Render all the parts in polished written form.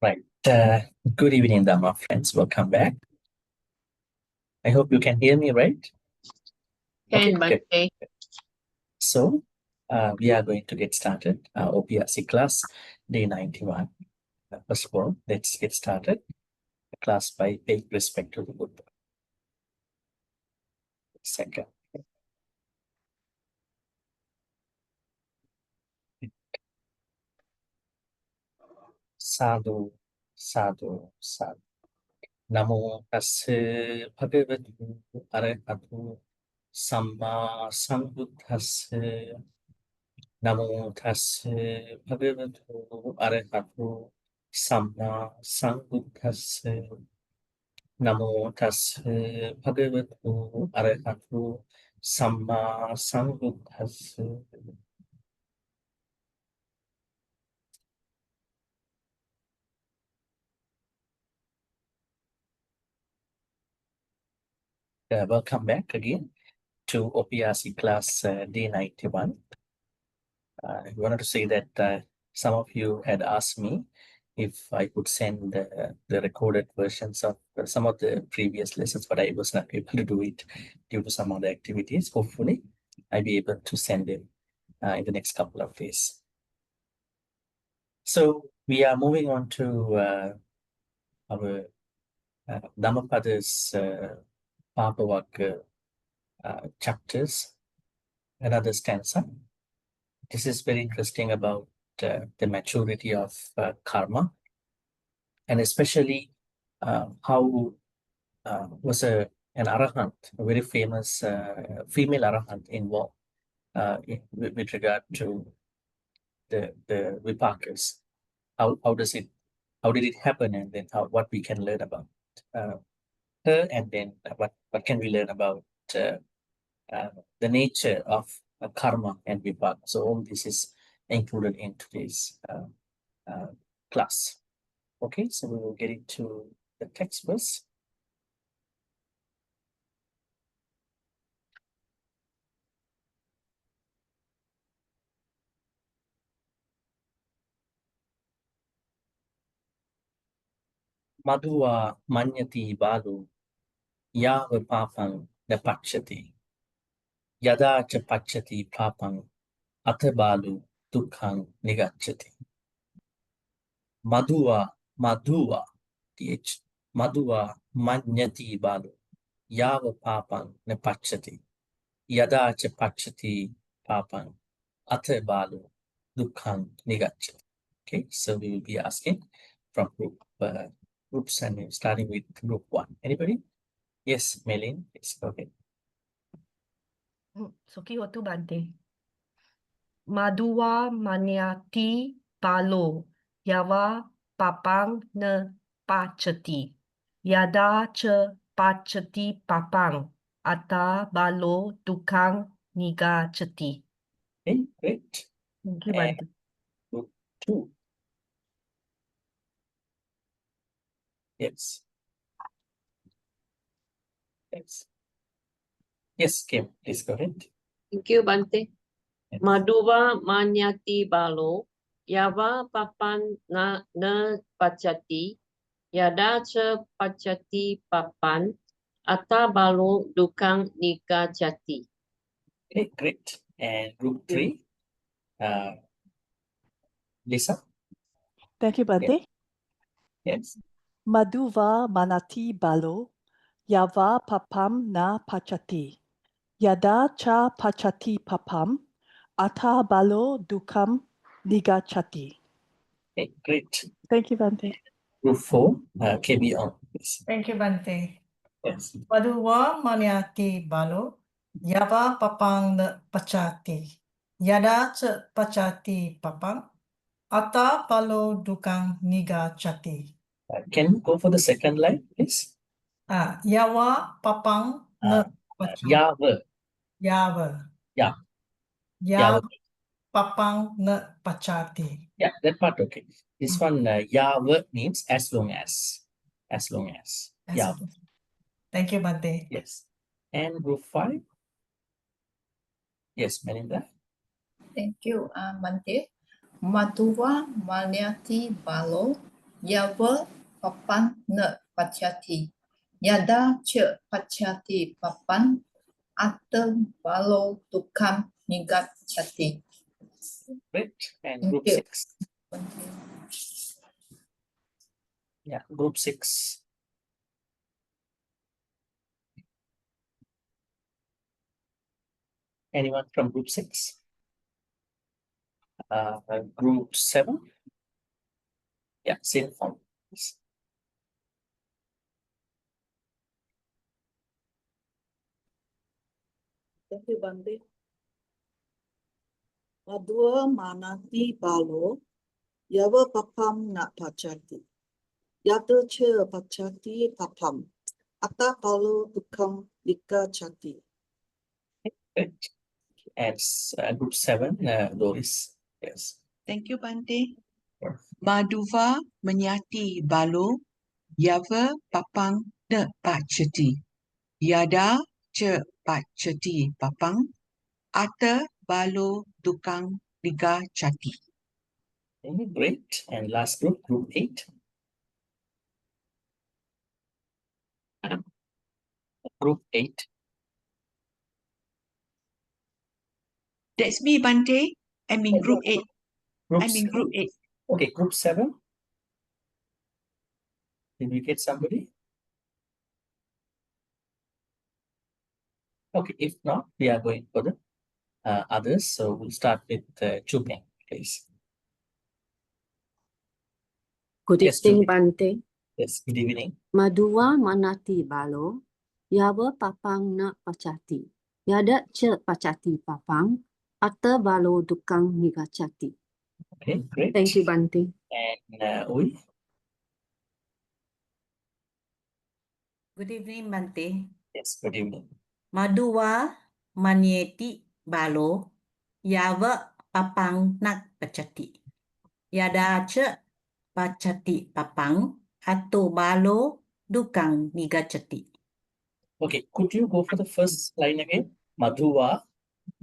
Right. Good evening, Dhamma friends. Welcome back. I hope you can hear me, right? Okay, Can, good. Bhante. So, we are going to get started. OPRC class, day 91. First of all, let's get started. The class by paying respect to the Buddha. Second. Sadhu, sadhu, sadhu. Namo tassa bhagavatu arahatu samma sambuddhassa. Namo tassa bhagavatu arahatu samma sambuddhassa. Namo tassa bhagavatu arahatu samma sambuddhassa. Welcome back again to OPRC class day 91. I wanted to say that some of you had asked me if I could send the recorded versions of some of the previous lessons, but I was not able to do it due to some other activities. Hopefully, I'll be able to send it in the next couple of days. So we are moving on to our Dhammapada's Papavaka chapters, another stanza. This is very interesting about the maturity of karma, and especially how was an arahant, a very famous female arahant involved with regard to the vipakas. How did it happen, and then what we can learn about her, and then what can we learn about the nature of karma and vipaka. So all this is included in today's class. Okay, so we will get into the text verse. Madhuva manyati balu yava papang na pachati yada cha pachati papang atha balu dukhang nigachati. Madhuva th Madhuva manyati balu yava papang na pachati yada cha pachati papang atha balu dukhang nigachati. Okay, so we will be asking from groups and starting with group 1. Anybody? Yes, Melin, please go ahead. Soki hotu Bhante. Madhuwa manyati palo yava papang na pachati yada cha pachati papang ata balo dukang nigachati. Okay, great. Thank you, And Bhante. group 2. Yes. Yes. Yes, Kim, please go ahead. Thank you, Bhante. Yes. Madhuva manyati balo yava papan na pachati yada cha pachati papan atta balo dukang nigachati. Okay, great. And group 3, Lisa? Thank you, Bhante. Yes. Madhuva manati balo yava papam na pachati yada cha pachati papam ata balo dukam nigachati. Okay, great. Thank you, Bhante. Group 4, KB on, please. Thank you, Bhante. Yes. Madhuva manyati balo yava papang na pachati yada cha pachati papang ata balo dukang niga chati. Can you go for the second line, please? Yava papang na pachati Yava. yava Yeah. yava papang na pachati. Yeah, that part okay. This one, yava means as long as. As long as. Yeah. Thank you, Bhante. Yes. And group 5? Yes, Melinda. Thank you, Bhante. Madhuva manyati balo Yava papan na pachati. Yada cha pachati papan atam balo dukam nigachati. Great. And Thank group you. 6. Yeah, group 6. Anyone from group 6? Group 7? Yeah, same form. Thank you, Bhante. Madhua manati balo, yava papam na pachati. Yata che pachati papam. Ata balo dukam nikachati. Great. And group 7, Doris. Yes. Thank you, Bhante. Sure. Madhuva menyati balo, yava papang ne pachati. Yada ce pachati papang, ata balo dukang liga chati. Okay, great. And last group, group 8. Group 8. That's me, Bhante. I'm in group 8. Group I'm in group 7. 8. Okay, group 7. Did we get somebody? Okay, if not, we are going for the others. So we'll start with Chupeng, please. Good Yes, evening, Chupeng. Bhante. Yes, good evening. Madhuva manati balo, yava papang na pachati. Yada ce pachati papang, atta balo dukang nigachati. Okay, great. Thank you, Bhante. And Uy. Good evening, Bhante. Yes, good evening. Madhuva manyeti balo, yava papang nak pachati. Yada ce pachati papang, atto balo dukang nigachati. Okay, could you go for the first line again? Madhuva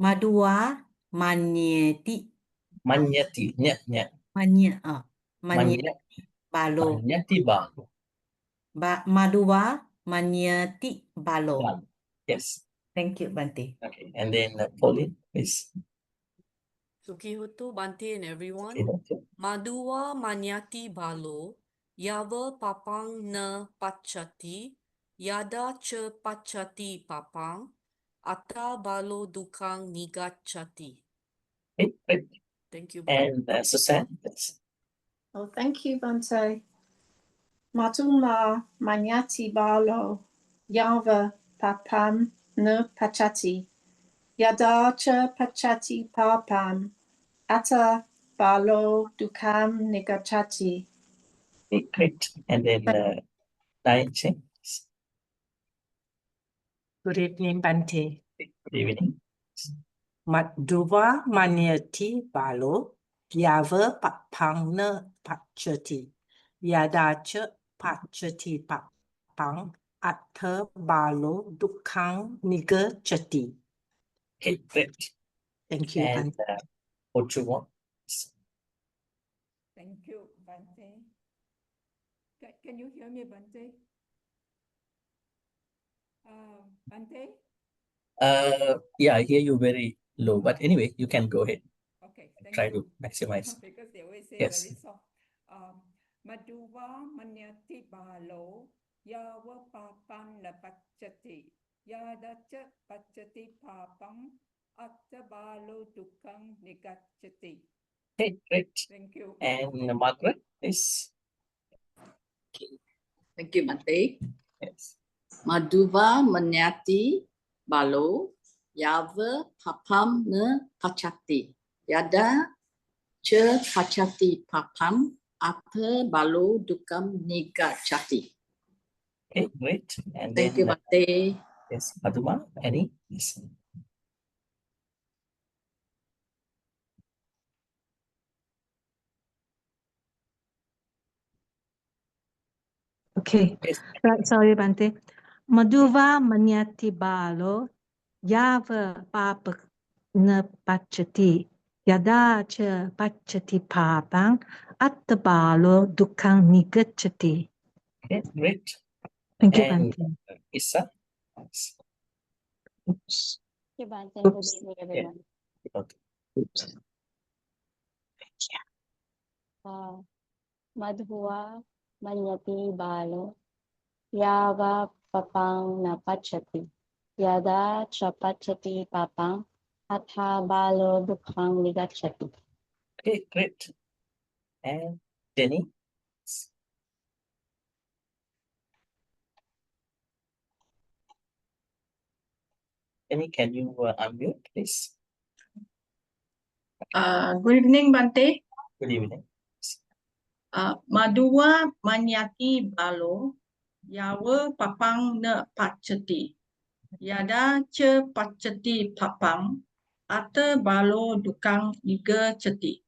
Madhuva manyeti. manyati. Manyati Manyeti balo. manyati balo. Madhuva manyeti balo. Balo. Yes. Thank you, Bhante. Okay, and then Pauline, please. Sukihoto, Bhante, and everyone. Okay. Madhuva manyati balo, yava papang na pachati, yada che pachati papang, atta balo dukang nigachati. Okay, great. Thank you, Bhante. And Susan, please. Oh, thank you, Bhante. Matuma manyati balo, yava papam ne pachati, yadacha pachati papam, atta balo dukam nigachati. Okay, great. And then Diane Cheng, please. Good evening, Bhante. Good evening. Madhuva manyati balo, yava papang na pachati, yadacha pachati papang, atta balo dukang nigachati. Okay, great. Thank you, And Bhante. Ochuwon. Thank you, Bhante. Can you hear me, Bhante? Bhante? Yeah, I hear you very low, but anyway, you can go ahead. Okay, thank Try you. to maximize. Because they always say Yes. very soft. Madhuva manyati balo, yava papam na pachati, yadacha pachati papam, atta balo dukang nigachati. Okay, great. Thank you. And Margaret, please. Thank you, Bhante. Yes. Madhuva manyati balo, yava papam ne pachati. Yada che pachati papam, atta balo dukam nigachati. Okay, great. And Thank you, then Bhante. yes, Madhuma, Annie, yes. Okay, Yes. right, sorry, Bhante. Madhuva manyati balo, yava papa na pachati, Yada cha pachati papang attabalo dukkang nigachati. Okay, great. Thank you, And Bhante. Issa? Oops. Thank you, Bhante. Oops. Good evening, Yeah. everyone. Okay. Oops. Madhua manyati balo yava papang na pachati yada chapachati papang atha balo dukhang nigachati. Okay, great. And Jenny? Jenny, can you unmute, please? Good evening, Bhante. Good evening. Madua manyati balo yawa papang na pachati yada che pachati papang ata balo dukang niga chati.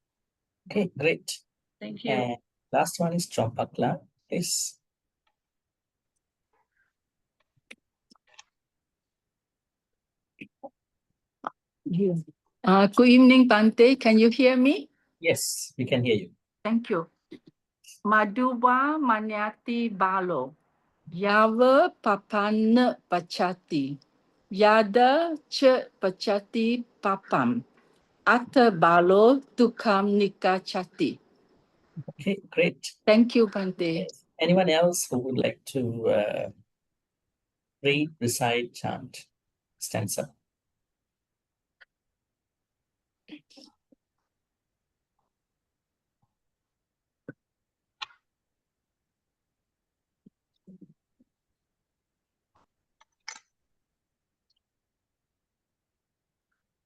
Okay, great. Thank you. And last one is Chompakla, please. Good evening, Bhante. Can you hear me? Yes, we can hear you. Thank you. Maduwa manyati balo. Yava papana pachati. Yada che pachati papam. Ata balo tukam nikachati. Okay, great. Thank you, Bhante. Yes. Anyone else who would like to read, recite, chant, stanza?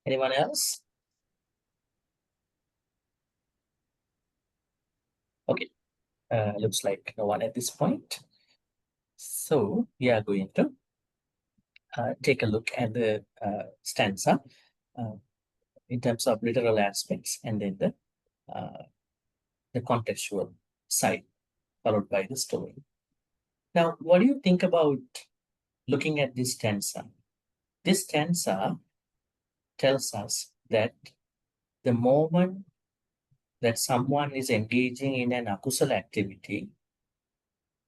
Anyone else? Okay, looks like no one at this point. So we are going to take a look at the stanza in terms of literal aspects and then the contextual side, followed by the story. Now, what do you think about looking at this stanza? This stanza tells us that the moment that someone is engaging in an akusala activity,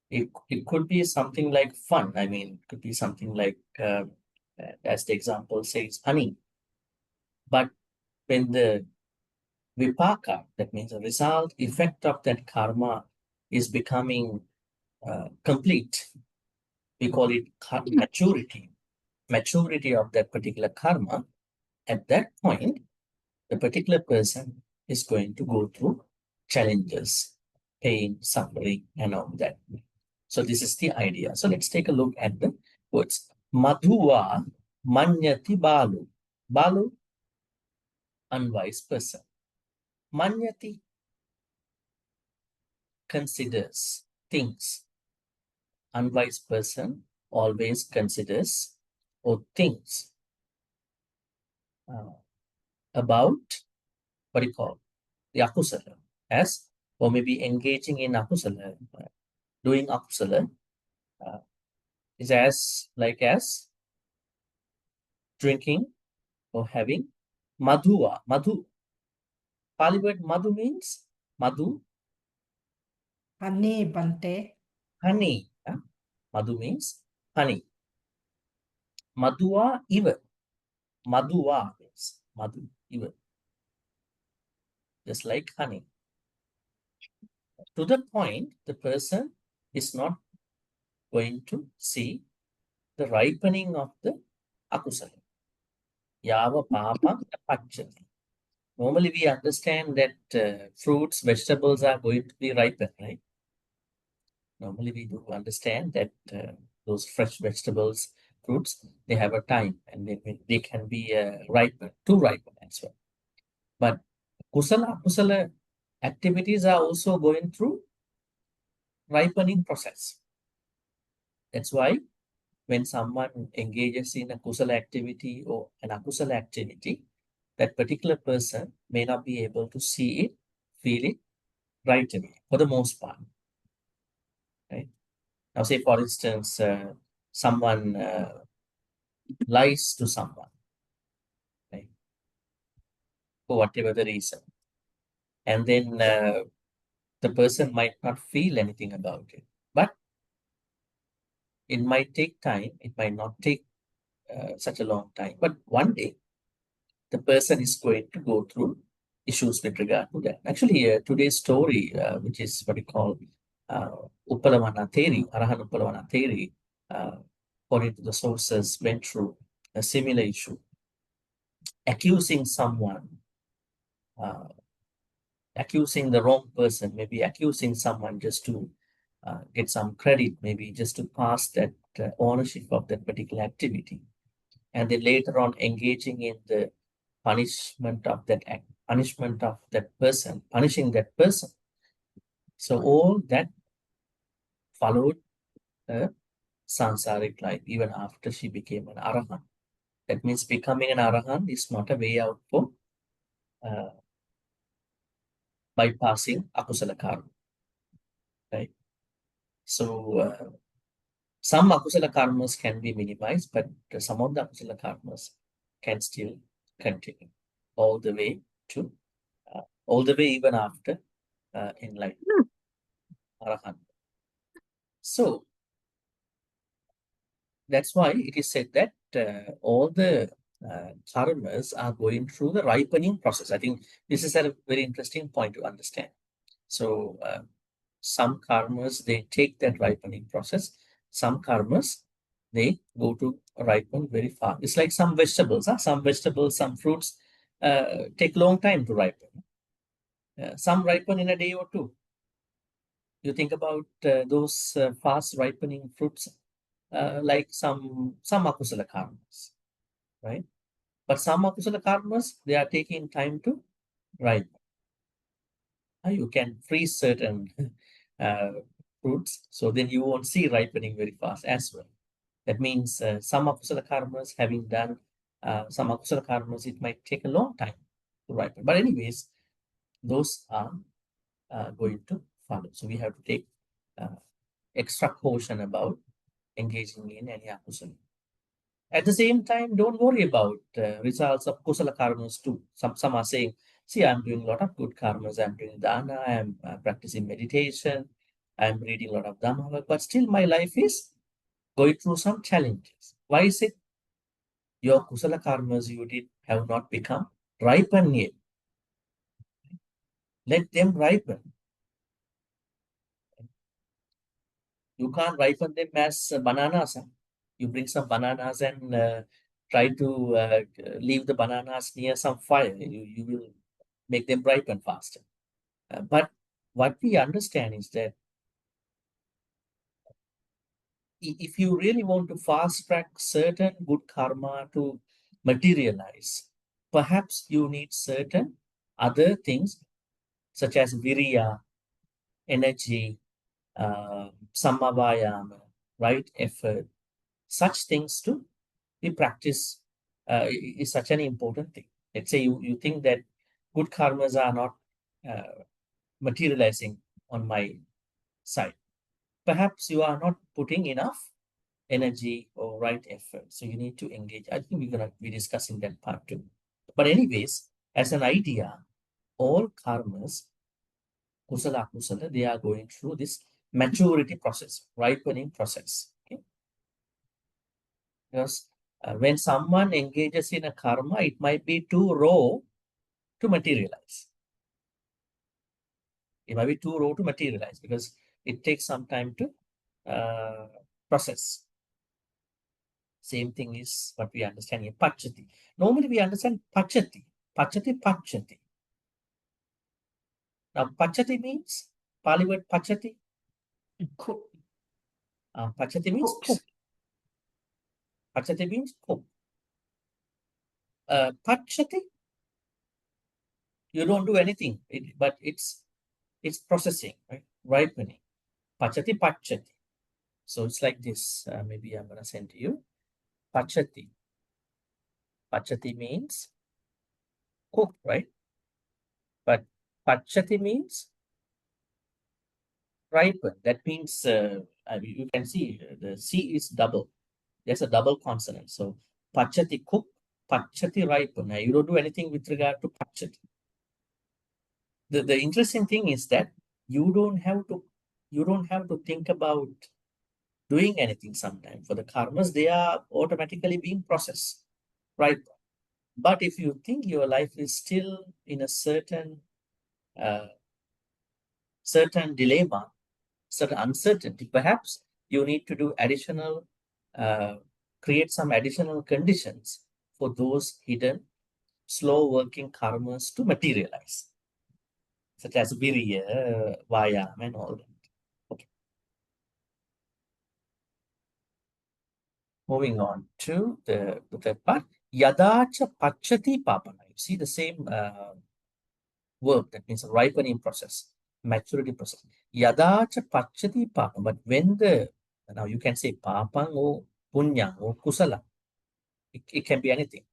it could be something like fun. I mean, it could be something like, as the example says, honey. But when the vipaka, that means the result, effect of that karma is becoming complete, we call it maturity of that particular karma. At that point, the particular person is going to go through challenges, pain, suffering, and all that. So this is the idea. So let's take a look at the words. Madhuva manyati balu. Balu, unwise person. Manyati, considers, thinks. Unwise person always considers or thinks about, what do you call, the akusala, as, or maybe engaging in akusala, doing akusala, is as like as drinking or having madhuva. Madhu. Pali word madhu means madhu. Honey, Bhante. Honey. Madhu means honey. Madhuva iva. Madhuva means madhu iva. Just like honey. To the point, the person is not going to see the ripening of the akusala. Yava papa pachati. Normally, we understand that fruits, vegetables are going to be ripened, right? Normally, we do understand that those fresh vegetables, fruits, they have a time and they can be ripened, too ripen as well. But kusala activities are also going through ripening process. That's why when someone engages in a kusala activity or an akusala activity, that particular person may not be able to see it, feel it right away, for the most part. Right? Now, say for instance, someone lies to someone. Right? for whatever the reason. And then the person might not feel anything about it. But it might take time. It might not take such a long time. But one day, the person is going to go through issues with regard to that. Actually, today's story, which is what we call Uppalavana theory, Arahan Uppalavana theory, according to the sources, went through a similar issue. Accusing someone, accusing the wrong person, maybe accusing someone just to get some credit, maybe just to pass that ownership of that particular activity. And then later on engaging in the punishment of that act, punishment of that person, punishing that person. So all that followed her sansaric life even after she became an Arahant. That means becoming an Arahant is not a way out for bypassing akusala karma. Right? So some akusala karmas can be minimized, but some of the akusala karmas can still continue all the way to all the way even after enlightenment, Arahant. So that's why it is said that all the karmas are going through the ripening process. I think this is a very interesting point to understand. So some karmas, they take that ripening process. Some karmas, they go to ripen very fast. It's like some vegetables. Some vegetables, some fruits take long time to ripen. Some ripen in a day or two. You think about those fast ripening fruits, like some akusala karmas, right? But some akusala karmas, they are taking time to ripen. You can freeze certain fruits, so then you won't see ripening very fast as well. That means some akusala karmas, having done some akusala karmas, it might take a long time to ripen. But anyways, those are going to follow. So we have to take extra caution about engaging in any akusala. At the same time, don't worry about results of kusala karmas too. Some are saying, see, I'm doing a lot of good karmas. I'm doing dana. I'm practicing meditation. I'm reading a lot of Dhammapada, but still my life is going through some challenges. Why is it? Your kusala karmas you did have not become ripen yet. Let them ripen. You can't ripen them as bananas. You bring some bananas and try to leave the bananas near some fire. You will make them ripen faster. But what we understand is that if you really want to fast track certain good karma to materialize, perhaps you need certain other things such as virya, energy, sammavayama, right effort. Such things to be practiced is such an important thing. Let's say you think that good karmas are not materializing on my side. Perhaps you are not putting enough energy or right effort. So you need to engage. I think we're going to be discussing that part too. But anyways, as an idea, all karmas, kusala, kusala, they are going through this maturity process, ripening process. Okay? Because when someone engages in a karma, it might be too raw to materialize. It might be too raw to materialize because it takes some time to process. Same thing is what we understand here, pachati. Normally we understand pachati. Pachati. Now pachati means, Pali word pachati. Cook. Pachati means cook. Pachati means cook. Pachati, you don't do anything, but it's processing, right? Ripening. Pachati. So it's like this. Maybe I'm going to send to you. Pachati. Pachati means cook, right? But pachati means ripen. That means you can see the C is double. There's a double consonant. So pachati, cook. Pachati ripen. You don't do anything with regard to Pachati. The interesting thing is that you don't have to think about doing anything sometimes. For the karmas, they are automatically being processed, right? But if you think your life is still in a certain dilemma, certain uncertainty, perhaps you need to do additional, create some additional conditions for those hidden, slow working karmas to materialize, such as virya, vayam, and all that. Okay. Moving on to the third part. Yadacha pachati papana. You see the same work, that means ripening process, maturity process. Yadacha pachati papana. But when now you can say papang or punyang or kusala. It can be anything.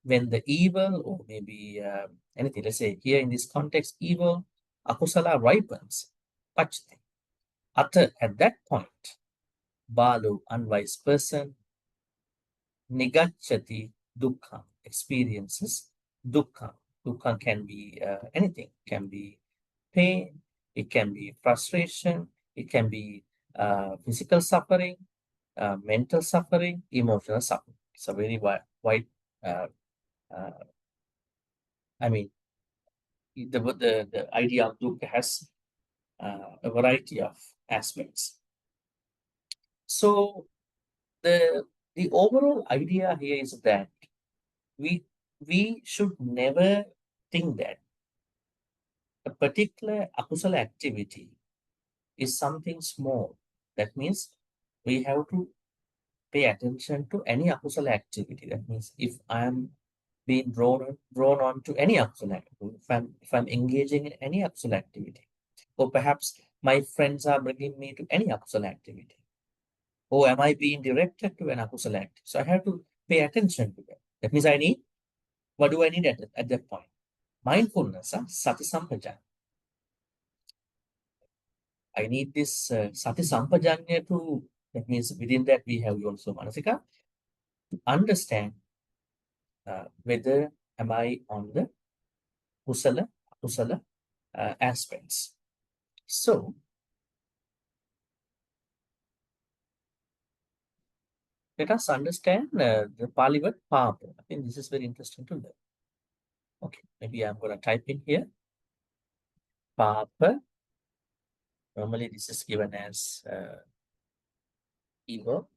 When the evil or maybe anything, let's say here in this context, evil, akusala ripens, pachati. At that point, balu, unwise person, nigachati dukkha, experiences dukkha. Dukkha can be anything. It can be pain, it can be frustration, it can be physical suffering, mental suffering, emotional suffering. It's a very wide, I mean, the idea of dukkha has a variety of aspects. So the overall idea here is that we should never think that a particular akusala activity is something small. That means we have to pay attention to any akusala activity. That means if I am being drawn on to any akusala activity, if I'm engaging in any akusala activity, or perhaps my friends are bringing me to any akusala activity, or am I being directed to an akusala activity? So I have to pay attention to that. That means what do I need at that point? Mindfulness, sati sampajanya. I need this sati sampajanya to, that means within that we have also manasika, to understand whether am I on the kusala, akusala aspects. So, let us understand the Pali word papa. I think this is very interesting to learn. Okay, maybe I'm going to type in here. Papa. Normally this is given as evil,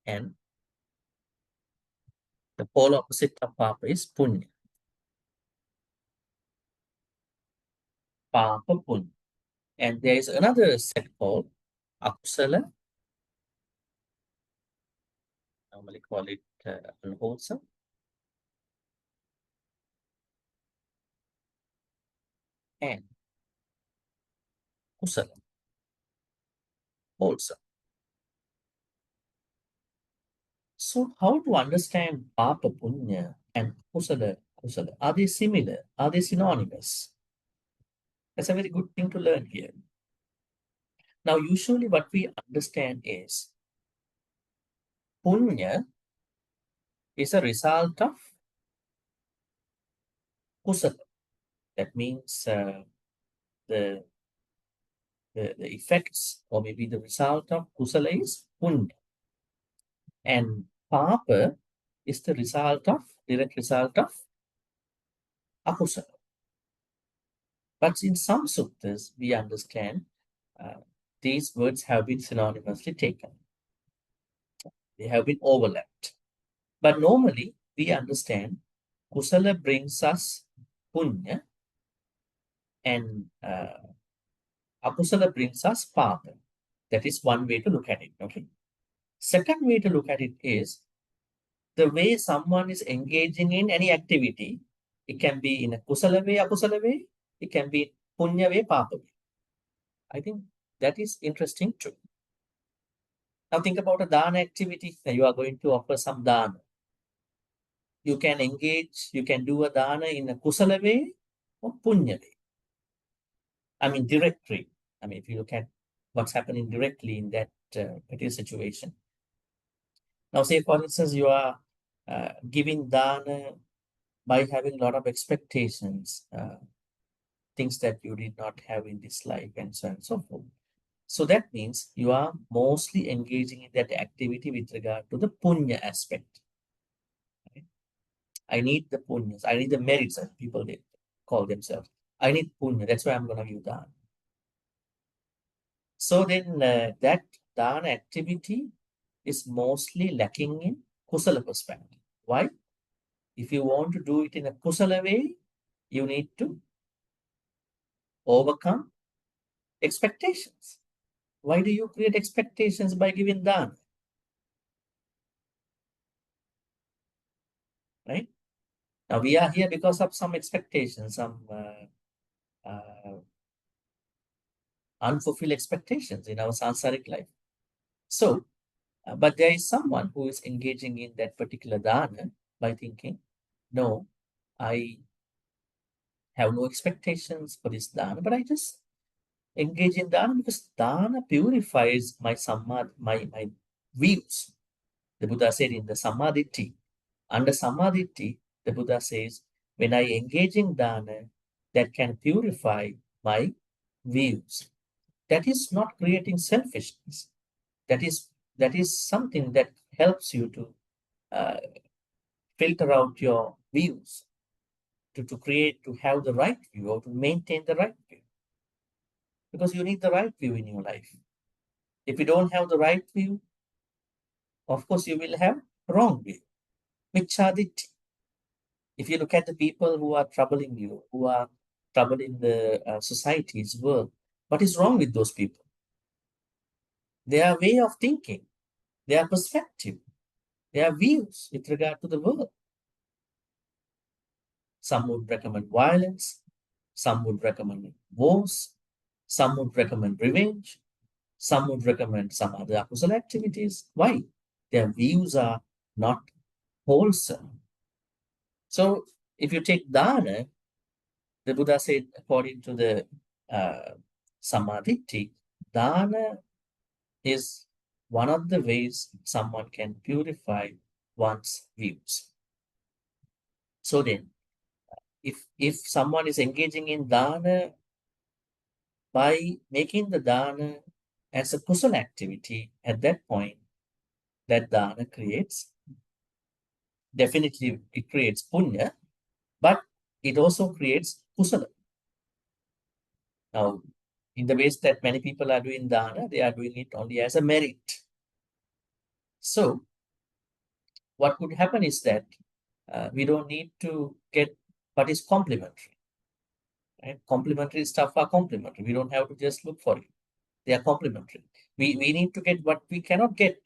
and the polar opposite of papa is punya. Papa punya. And there is another set called akusala. Normally call it unwholesome. And kusala, wholesome. So how to understand papa punya and kusala? Are they similar? Are they synonymous? That's a very good thing to learn here. Now, usually what we understand is punya is a result of kusala. That means the effects, or maybe the result of kusala is punya. And papa is the direct result of akusala. But in some suttas, we understand these words have been synonymously taken. They have been overlapped. But normally, we understand kusala brings us punya, and akusala brings us papa. That is one way to look at it. Okay. Second way to look at it is the way someone is engaging in any activity. It can be in a kusala way, akusala way. It can be punya way, papa way. I think that is interesting too. Now think about a dana activity. You are going to offer some dana. You can engage, you can do a dana in a kusala way or punya way. I mean, directly. I mean, if you look at what's happening directly in that particular situation. Now, say for instance, you are giving dana by having a lot of expectations, things that you did not have in this life, and so on and so forth. So that means you are mostly engaging in that activity with regard to the punya aspect. Right? I need the punyas, I need the merits, as people they call themselves. I need punya, that's why I'm going to give dana. So then that dana activity is mostly lacking in kusala perspective. Why? If you want to do it in a kusala way, you need to overcome expectations. Why do you create expectations by giving dana? Right? Now we are here because of some expectations, some unfulfilled expectations in our sansaric life. So, but there is someone who is engaging in that particular dana by thinking, no, I have no expectations for this dana, but I just engage in dana because dana purifies my my views. The Buddha said in the Samadhi, under Samadhi, the Buddha says, when I engage in dana, that can purify my views. That is not creating selfishness. That is something that helps you to filter out your views, to have the right view or to maintain the right view. Because you need the right view in your life. If you don't have the right view, of course you will have wrong view. Michaditi. If you look at the people who are troubling you, who are troubling the society's world, what is wrong with those people? Their way of thinking, their perspective, their views with regard to the world. Some would recommend violence, some would recommend wars, some would recommend revenge, some would recommend some other akusala activities. Why? Their views are not wholesome. So if you take dana, the Buddha said, according to the Samadhi, dana is one of the ways someone can purify one's views. So then, if someone is engaging in dana by making the dana as a kusala activity, at that point, that dana definitely it creates punya, but it also creates kusala. Now, in the ways that many people are doing dana, they are doing it only as a merit. So, what could happen is that we don't need to get what is complementary. Right? Complementary stuff are complementary. We don't have to just look for it. They are complementary. We need to get what we cannot get,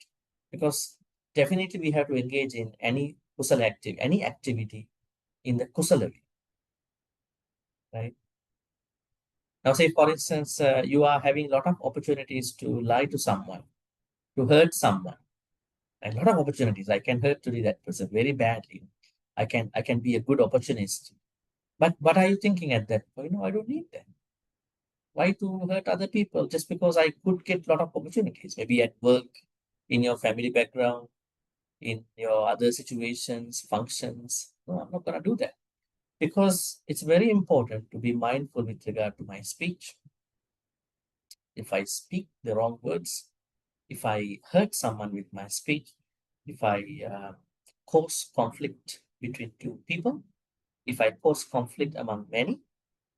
because definitely we have to engage in any kusala any activity in the kusala way. Right? Now, say for instance, you are having a lot of opportunities to lie to someone, to hurt someone. A lot of opportunities. I can hurt today that person very badly. I can be a good opportunist. But what are you thinking at that point? I don't need that. Why to hurt other people just because I could get a lot of opportunities, maybe at work, in your family background, in your other situations, functions. No, I'm not going to do that, because it's very important to be mindful with regard to my speech. If I speak the wrong words, if I hurt someone with my speech, if I cause conflict between two people, if I cause conflict among many,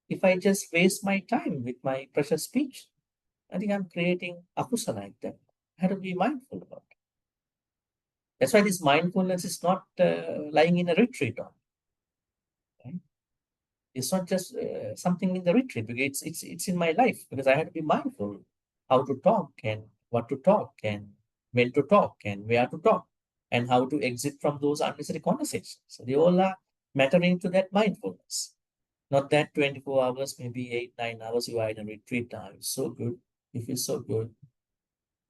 if I just waste my time with my precious speech, I think I'm creating akusala like that. I have to be mindful about it. That's why this mindfulness is not lying in a retreat on. Right? It's not just something in the retreat, because it's in my life, because I have to be mindful how to talk and what to talk and when to talk and where to talk and how to exit from those unnecessary conversations. So they all are mattering to that mindfulness. Not that 24 hours, maybe 8, 9 hours you are in a retreat now. It's so good. You feel so good.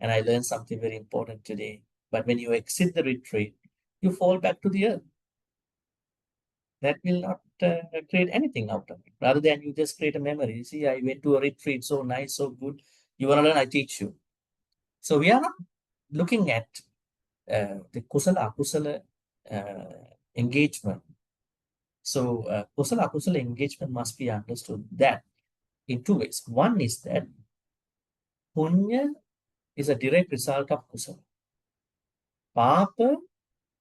And I learned something very important today. But when you exit the retreat, you fall back to the earth. That will not create anything out of it. Rather than you just create a memory. You see, I went to a retreat, so nice, so good. You want to learn, I teach you. So we are not looking at the kusala, akusala engagement. So kusala akusala engagement must be understood that in two ways. One is that punya is a direct result of kusala. Papa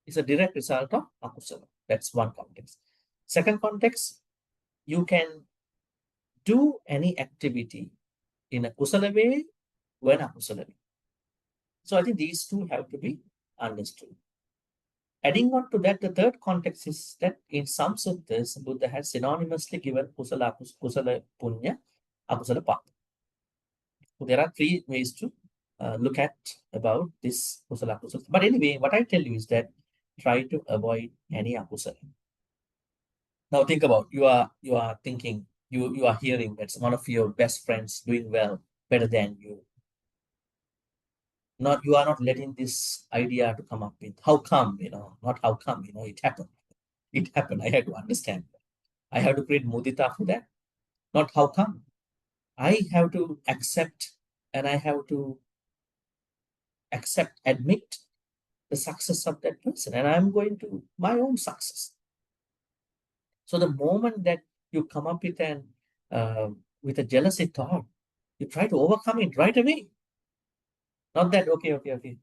is a direct result of akusala. That's one context. Second context, you can do any activity in a kusala way when akusala way. So I think these two have to be understood. Adding on to that, the third context is that in some suttas, Buddha has synonymously given kusala, kusala punya, akusala papa. So there are three ways to look at about this kusala akusala. But anyway, what I tell you is that try to avoid any akusala. Now think about you are thinking you are hearing that one of your best friends doing well, better than you. Not you are not letting this idea to come up with how come, not how come, it happened. It happened. I had to understand. I have to create mudita for that. Not how come. I have to accept and I have to admit the success of that person. And I'm going to my own success. So the moment that you come up with with a jealousy thought, you try to overcome it right away. Not that, okay,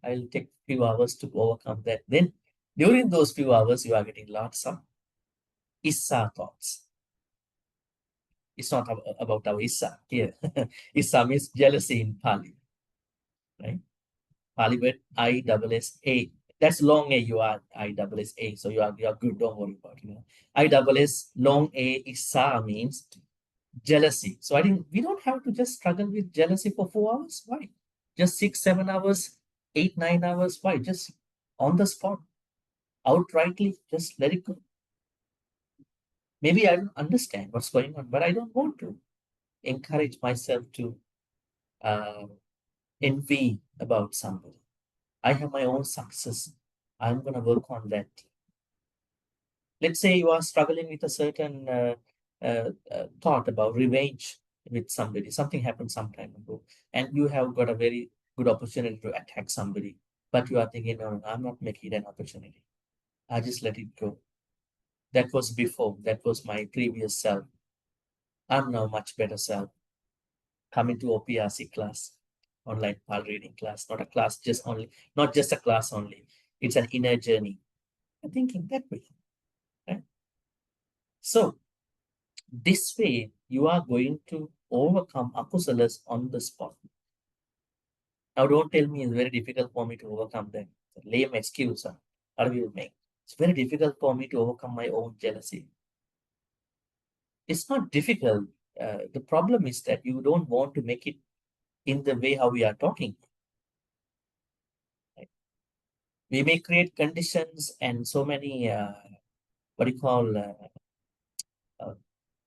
I'll take few hours to overcome that. Then during those few hours, you are getting lots of issa thoughts. It's not about our issa here. Issa means jealousy in Pali, right? Pali word I-double-S-A. That's long A, you are I-double-S-A. So you are good, don't worry about it. I-double-S, long A, issa means jealousy. So I think we don't have to just struggle with jealousy for 4 hours. Why? Just 6, 7 hours, 8, 9 hours. Why? Just on the spot, outrightly, just let it go. Maybe I don't understand what's going on, but I don't want to encourage myself to envy about somebody. I have my own success. I'm going to work on that. Let's say you are struggling with a certain thought about revenge with somebody. Something happened some time ago, and you have got a very good opportunity to attack somebody. But you are thinking, no, I'm not making an opportunity. I just let it go. That was before. That was my previous self. I'm now much better self. Coming to OPRC class, online Pali reading class, not a class just only, not just a class only. It's an inner journey. I'm thinking that way. Right? So this way, you are going to overcome akusalas on the spot. Now, don't tell me it's very difficult for me to overcome that. It's a lame excuse. How do you make? It's very difficult for me to overcome my own jealousy. It's not difficult. The problem is that you don't want to make it in the way how we are talking. Right? We may create conditions and so many,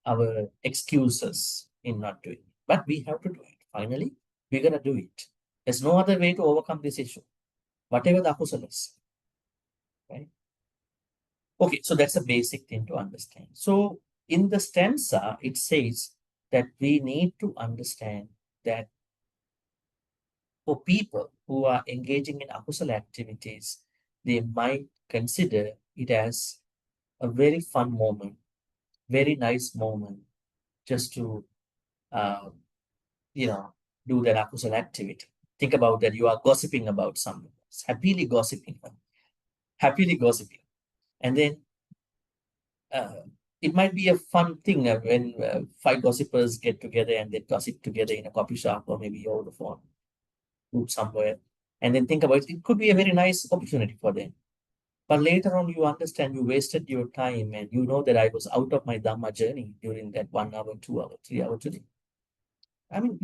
our excuses in not doing it. But we have to do it. Finally, we're going to do it. There's no other way to overcome this issue, whatever the akusalas. Right? Okay, so that's a basic thing to understand. So in the stanza, it says that we need to understand that for people who are engaging in akusala activities, they might consider it as a very fun moment, very nice moment, just to, do that akusala activity. Think about that. You are gossiping about someone, happily gossiping, and then it might be a fun thing when 5 gossipers get together and they gossip together in a coffee shop or maybe over the phone, group somewhere, and then think about it. It could be a very nice opportunity for them. But later on, you understand you wasted your time and you know that I was out of my Dhamma journey during that 1 hour, 2 hour, 3 hour journey. I mean,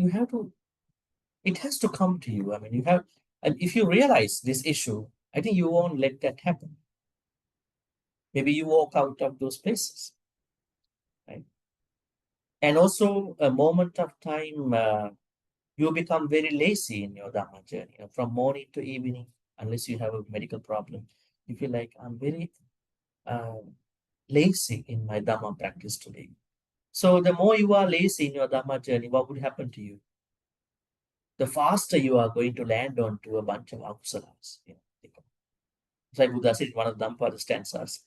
it has to come to you. I mean, and if you realize this issue, I think you won't let that happen. Maybe you walk out of those places. Right? And also a moment of time, you become very lazy in your Dhamma journey. From morning to evening, unless you have a medical problem, you feel like I'm very lazy in my Dhamma practice today. So the more you are lazy in your Dhamma journey, what would happen to you? The faster you are going to land onto a bunch of akusalas. like Buddha said in one of the Dhammapada stanzas.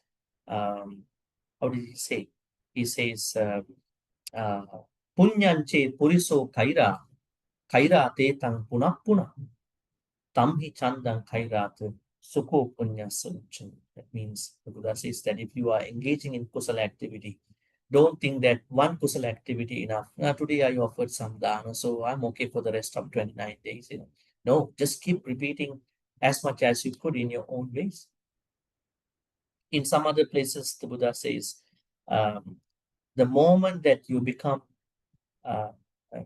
How did he say? He says, Punyanche puriso kaira, kaira te tang puna puna, tamhi chandang kairate, sukho punya sanchan. That means the Buddha says that if you are engaging in kusala activity, don't think that one kusala activity enough. Today I offered some dana, so I'm okay for the rest of 29 days. No, just keep repeating as much as you could in your own ways. In some other places, the Buddha says, the moment that you become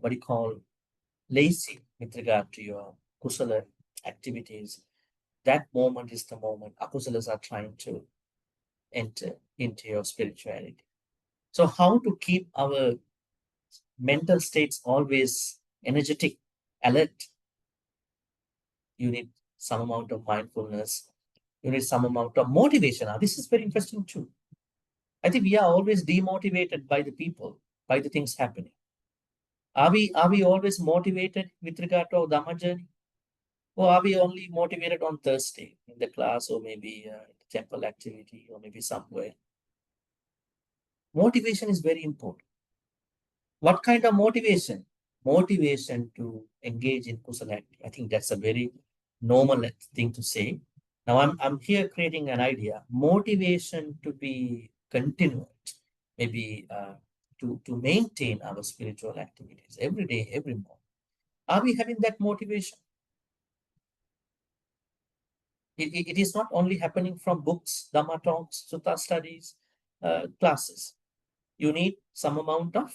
what you call lazy with regard to your kusala activities, that moment is the moment akusalas are trying to enter into your spirituality. So how to keep our mental states always energetic, alert? You need some amount of mindfulness. You need some amount of motivation. Now, this is very interesting too. I think we are always demotivated by the people, by the things happening. Are we always motivated with regard to our Dhamma journey? Or are we only motivated on Thursday in the class, or maybe the temple activity, or maybe somewhere? Motivation is very important. What kind of motivation? Motivation to engage in kusala activity. I think that's a very normal thing to say. Now I'm here creating an idea. Motivation to be continued, maybe to maintain our spiritual activities every day, every morning. Are we having that motivation? It is not only happening from books, Dhamma talks, Sutta studies, classes. You need some amount of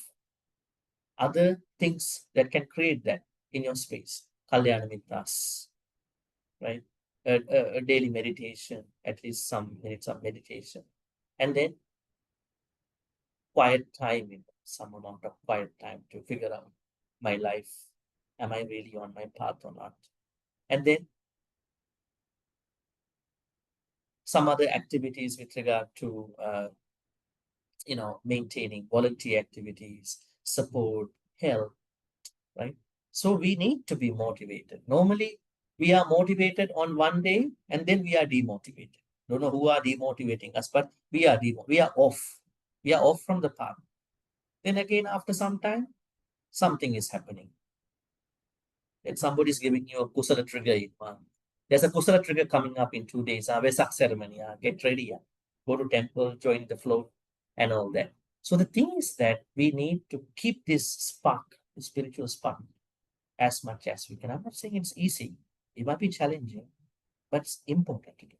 other things that can create that in your space. Kalyana mittas, right? A daily meditation, at least some minutes of meditation. And then quiet time, some amount of quiet time to figure out my life. Am I really on my path or not? And then some other activities with regard to maintaining volunteer activities, support, help, right? So we need to be motivated. Normally, we are motivated on one day and then we are demotivated. Don't know who are demotivating us, but we are off. We are off from the path. Then again, after some time, something is happening. Then somebody is giving you a kusala trigger in one. There's a kusala trigger coming up in 2 days. Vesak ceremony. Get ready. Go to temple, join the float, and all that. So the thing is that we need to keep this spark, the spiritual spark, as much as we can. I'm not saying it's easy. It might be challenging, but it's important to do.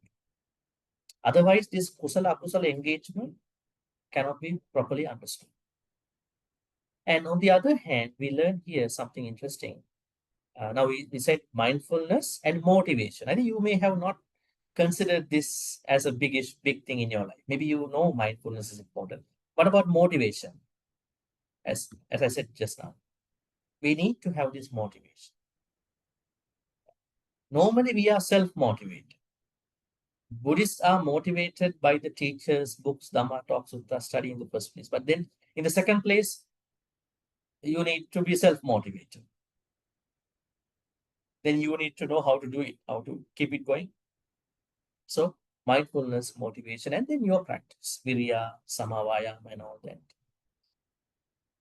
Otherwise, this kusala engagement cannot be properly understood. And on the other hand, we learn here something interesting. Now we said mindfulness and motivation. I think you may have not considered this as a big thing in your life. Maybe you know mindfulness is important. What about motivation? As I said just now, we need to have this motivation. Normally, we are self-motivated. Buddhists are motivated by the teachers, books, Dhamma talks, Sutta study in the first place. But then in the second place, you need to be self-motivated. Then you need to know how to do it, how to keep it going. So mindfulness, motivation, and then your practice, virya, samavayam, and all that.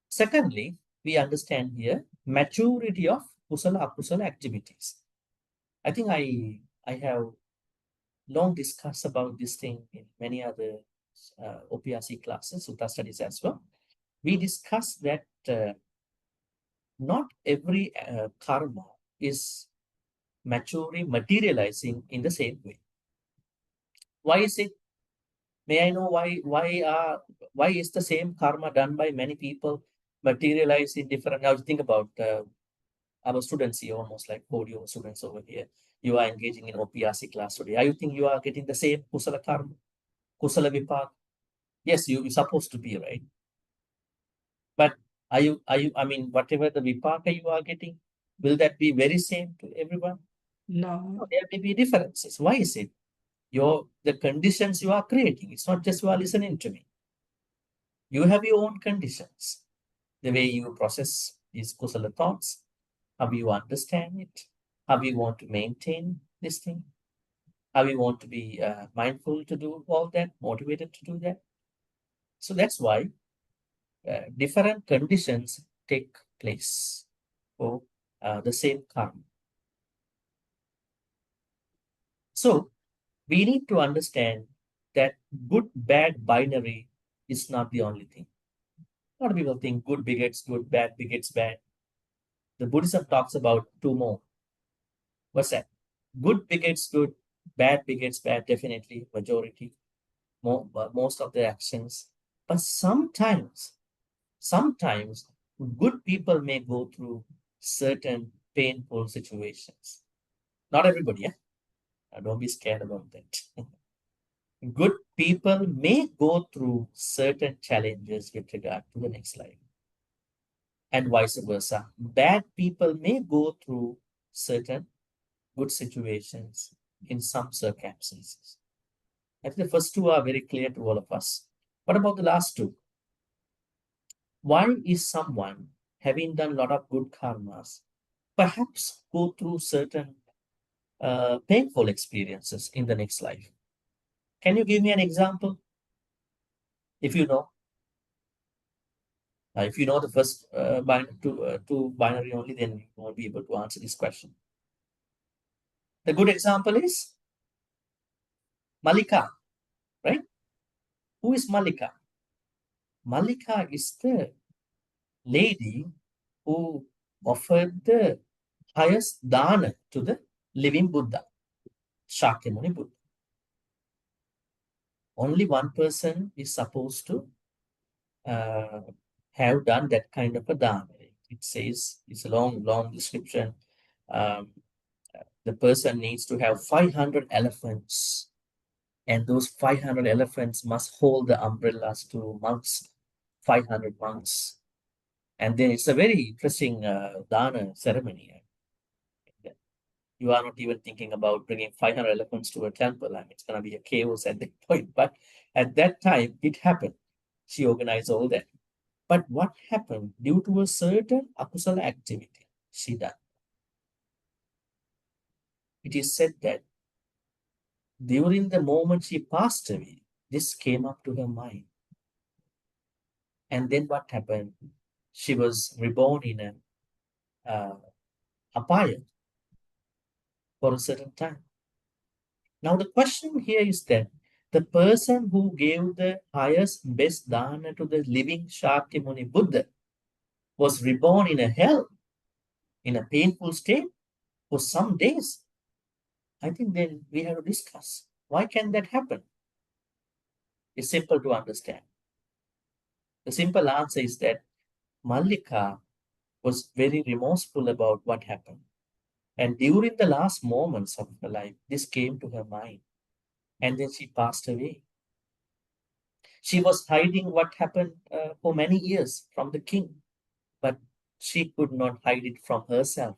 Secondly, we understand here maturity of kusala, akusala activities. I think I have long discussed about this thing in many other OPRC classes, Sutta studies as well. We discussed that not every karma is maturing, materializing in the same way. Why is it? May I know why is the same karma done by many people materialize in different? Now think about our students here, almost like 40 students over here. You are engaging in OPRC class today. You think you are getting the same kusala karma, kusala vipak? Yes, you're supposed to be, right? But are you, I mean, whatever the vipaka you are getting, will that be very same to everyone? No. There may be differences. Why is it? The conditions you are creating. It's not just you are listening to me. You have your own conditions. The way you process these kusala thoughts, how you understand it, how you want to maintain this thing, how we want to be mindful to do all that, motivated to do that. So that's why different conditions take place for the same karma. So we need to understand that good, bad binary is not the only thing. A lot of people think good begets good, bad begets bad. The Buddhism talks about two more. What's that? Good begets good, bad begets bad, definitely, majority, most of the actions. But sometimes good people may go through certain painful situations. Not everybody, yeah? Don't be scared about that. Good people may go through certain challenges with regard to the next life. And vice versa. Bad people may go through certain good situations in some circumstances. I think the first two are very clear to all of us. What about the last two? Why is someone having done a lot of good karmas perhaps go through certain painful experiences in the next life? Can you give me an example? If you know. If you know the first two binary only, then you won't be able to answer this question. The good example is Malika, right? Who is Malika? Malika is the lady who offered the highest dana to the living Buddha, Shakyamuni Buddha. Only one person is supposed to have done that kind of a dana. It says, it's a long description. The person needs to have 500 elephants, and those 500 elephants must hold the umbrellas to monks, 500 monks. And then it's a very interesting dana ceremony. You are not even thinking about bringing 500 elephants to a temple. I mean, it's going to be a chaos at that point. But at that time, it happened. She organized all that. But what happened due to a certain akusala activity she done? It is said that during the moment she passed away, this came up to her mind. And then what happened? She was reborn in a apaya for a certain time. Now the question here is that the person who gave the highest, best dana to the living Shakyamuni Buddha was reborn in a hell, in a painful state for some days. I think then we have to discuss, why can that happen? It's simple to understand. The simple answer is that Mallika was very remorseful about what happened. And during the last moments of her life, this came to her mind. And then she passed away. She was hiding what happened for many years from the king, but she could not hide it from herself.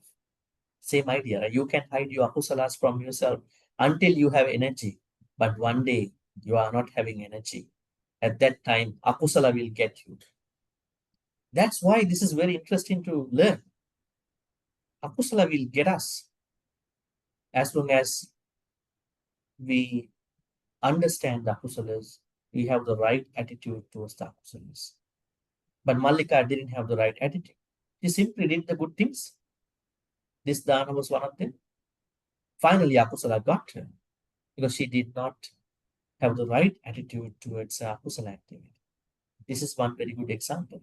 Same idea. You can hide your akusalas from yourself until you have energy. But one day you are not having energy. At that time, akusala will get you. That's why this is very interesting to learn. Akusala will get us as long as we understand the akusalas, we have the right attitude towards the akusalas. But Mallika didn't have the right attitude. She simply did the good things. This dana was one of them. Finally, akusala got her because she did not have the right attitude towards akusala activity. This is one very good example.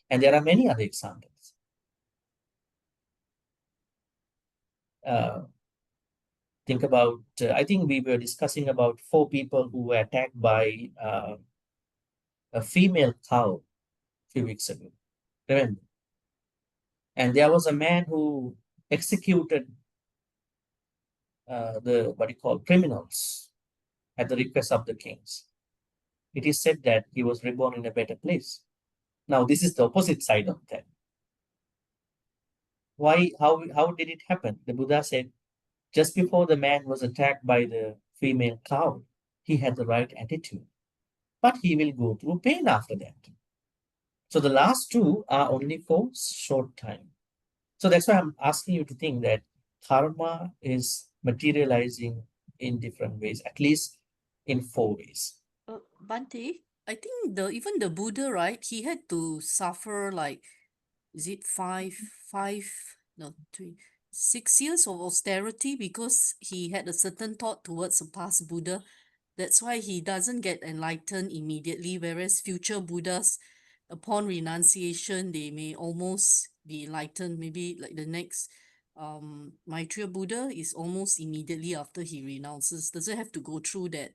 And there are many other examples. Think about, I think we were discussing about 4 people who were attacked by a female cow a few weeks ago. Remember? And there was a man who executed the, what you call, criminals at the request of the kings. It is said that he was reborn in a better place. Now, this is the opposite side of that. Why? How did it happen? The Buddha said, just before the man was attacked by the female cow, he had the right attitude. But he will go through pain after that. So the last two are only for short time. So that's why I'm asking you to think that karma is materializing in different ways, at least in 4 ways. Bhante, I think even the Buddha, right? He had to suffer like, is it 6 years of austerity because he had a certain thought towards the past Buddha. That's why he doesn't get enlightened immediately, whereas future Buddhas, upon renunciation, they may almost be enlightened. Maybe like the next Maitreya Buddha is almost immediately after he renounces. Does it have to go through that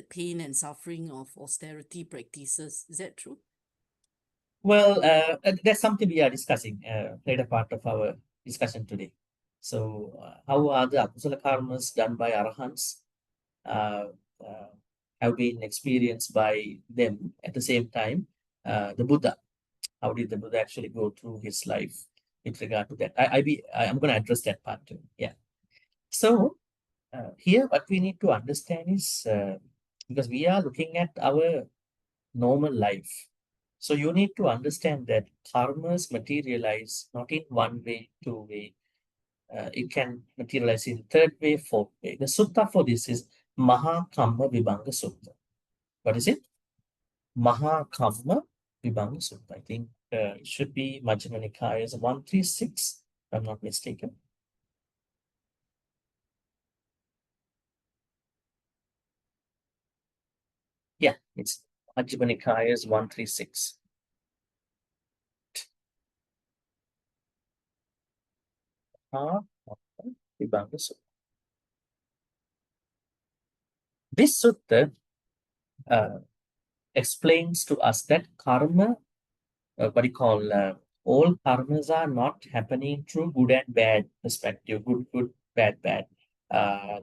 pain and suffering of austerity practices? Is that true? Well, that's something we are discussing later part of our discussion today. So, how are the akusala karmas done by arahants have been experienced by them at the same time? The Buddha, how did the Buddha actually go through his life with regard to that? I'm going to address that part too. Yeah. So, here what we need to understand is because we are looking at our normal life. So you need to understand that karmas materialize not in one way, two way. It can materialize in third way, fourth way. The sutta for this is Mahakamma Vibhanga Sutta. What is it? Mahakamma Vibhanga Sutta. I think it should be Majjhima Nikaya 136, if I'm not mistaken. Yeah, it's Majjhima Nikaya 136. Vibhanga Sutta. This sutta explains to us that karma, all karmas are not happening through good and bad perspective. Good, bad, bad.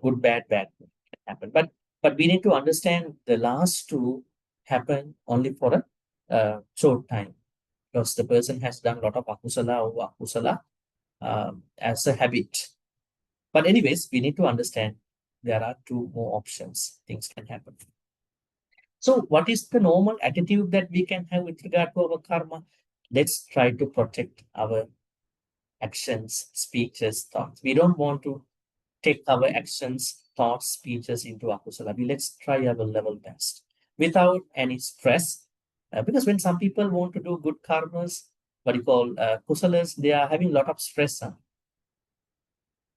Good, bad, bad can happen. But we need to understand the last two happen only for a short time, because the person has done a lot of akusala or akusala as a habit. But anyways, we need to understand there are two more options. Things can happen. So what is the normal attitude that we can have with regard to our karma? Let's try to protect our actions, speeches, thoughts. We don't want to take our actions, thoughts, speeches into akusala. Let's try our level best without any stress. Because when some people want to do good karmas, kusalas, they are having a lot of stress.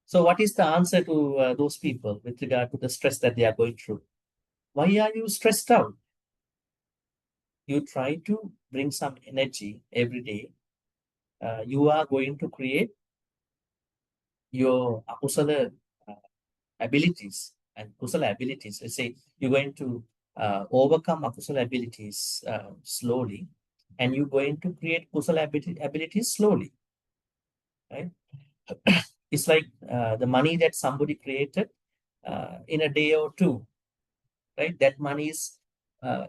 So what is the answer to those people with regard to the stress that they are going through? Why are you stressed out? You try to bring some energy every day. You are going to create your akusala abilities and kusala abilities. Let's say you're going to overcome akusala abilities slowly, and you're going to create kusala abilities slowly, right? It's like the money that somebody created in a day or two, right? That money is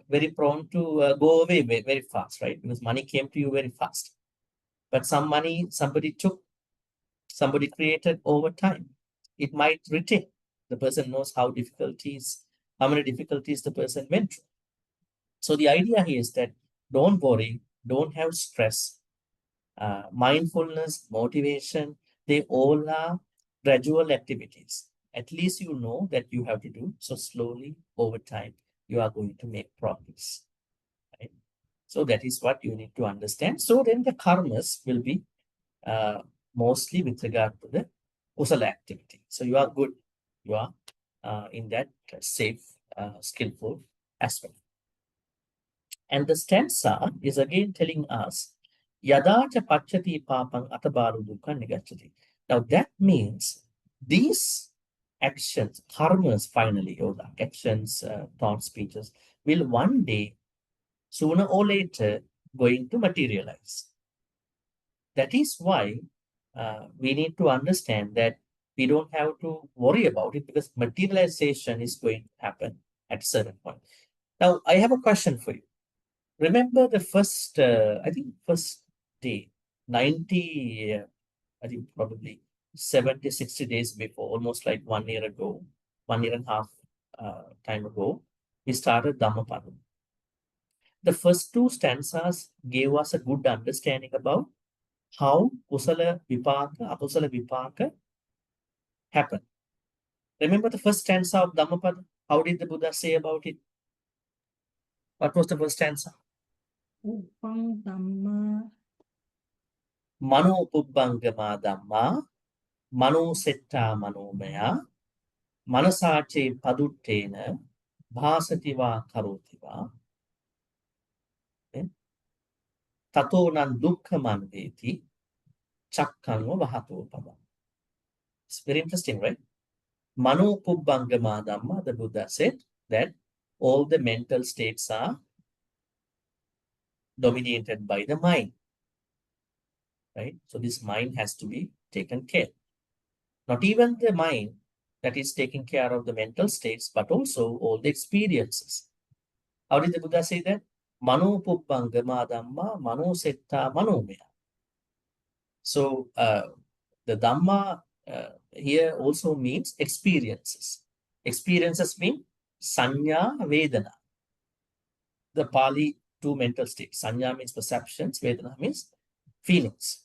very prone to go away very, very fast, right? Because money came to you very fast. But some money somebody took, somebody created over time, it might retain. The person knows how many difficulties the person went through. So the idea here is that don't worry, don't have stress. Mindfulness, motivation, they all are gradual activities. At least you know that you have to do. So slowly over time, you are going to make progress. Right? So that is what you need to understand. So then the karmas will be mostly with regard to the kusala activity. So you are good. You are in that safe, skillful aspect. And the stanza is again telling us, Yadacha pachati papang atabaru dukkha nigachati. Now that means these actions, karmas finally, or the actions, thoughts, speeches, will one day, sooner or later, going to materialize. That is why we need to understand that we don't have to worry about it, because materialization is going to happen at a certain point. Now, I have a question for you. Remember the first, first day, 90, I think probably 70, 60 days before, almost like 1 year ago, 1 year and a half time ago, we started Dhammapada. The first two stanzas gave us a good understanding about how kusala vipaka, akusala vipaka happen. Remember the first stanza of Dhammapada? How did the Buddha say about it? What was the first stanza? Upang Dhamma. Mano pubbangama dhamma, mano setta manomaya, manasache paduttena, bhasativa karotiva, tato nan dukkha manveti, chakkanva vahatopama. It's very interesting, right? Mano pubbangama dhamma, the Buddha said that all the mental states are dominated by the mind, right? So this mind has to be taken care. Not even the mind that is taking care of the mental states, but also all the experiences. How did the Buddha say that? Mano pubbangama dhamma, mano setta manomaya. So the Dhamma here also means experiences. Experiences mean sanya, vedana. The Pali two mental states. Sanya means perceptions, vedana means feelings.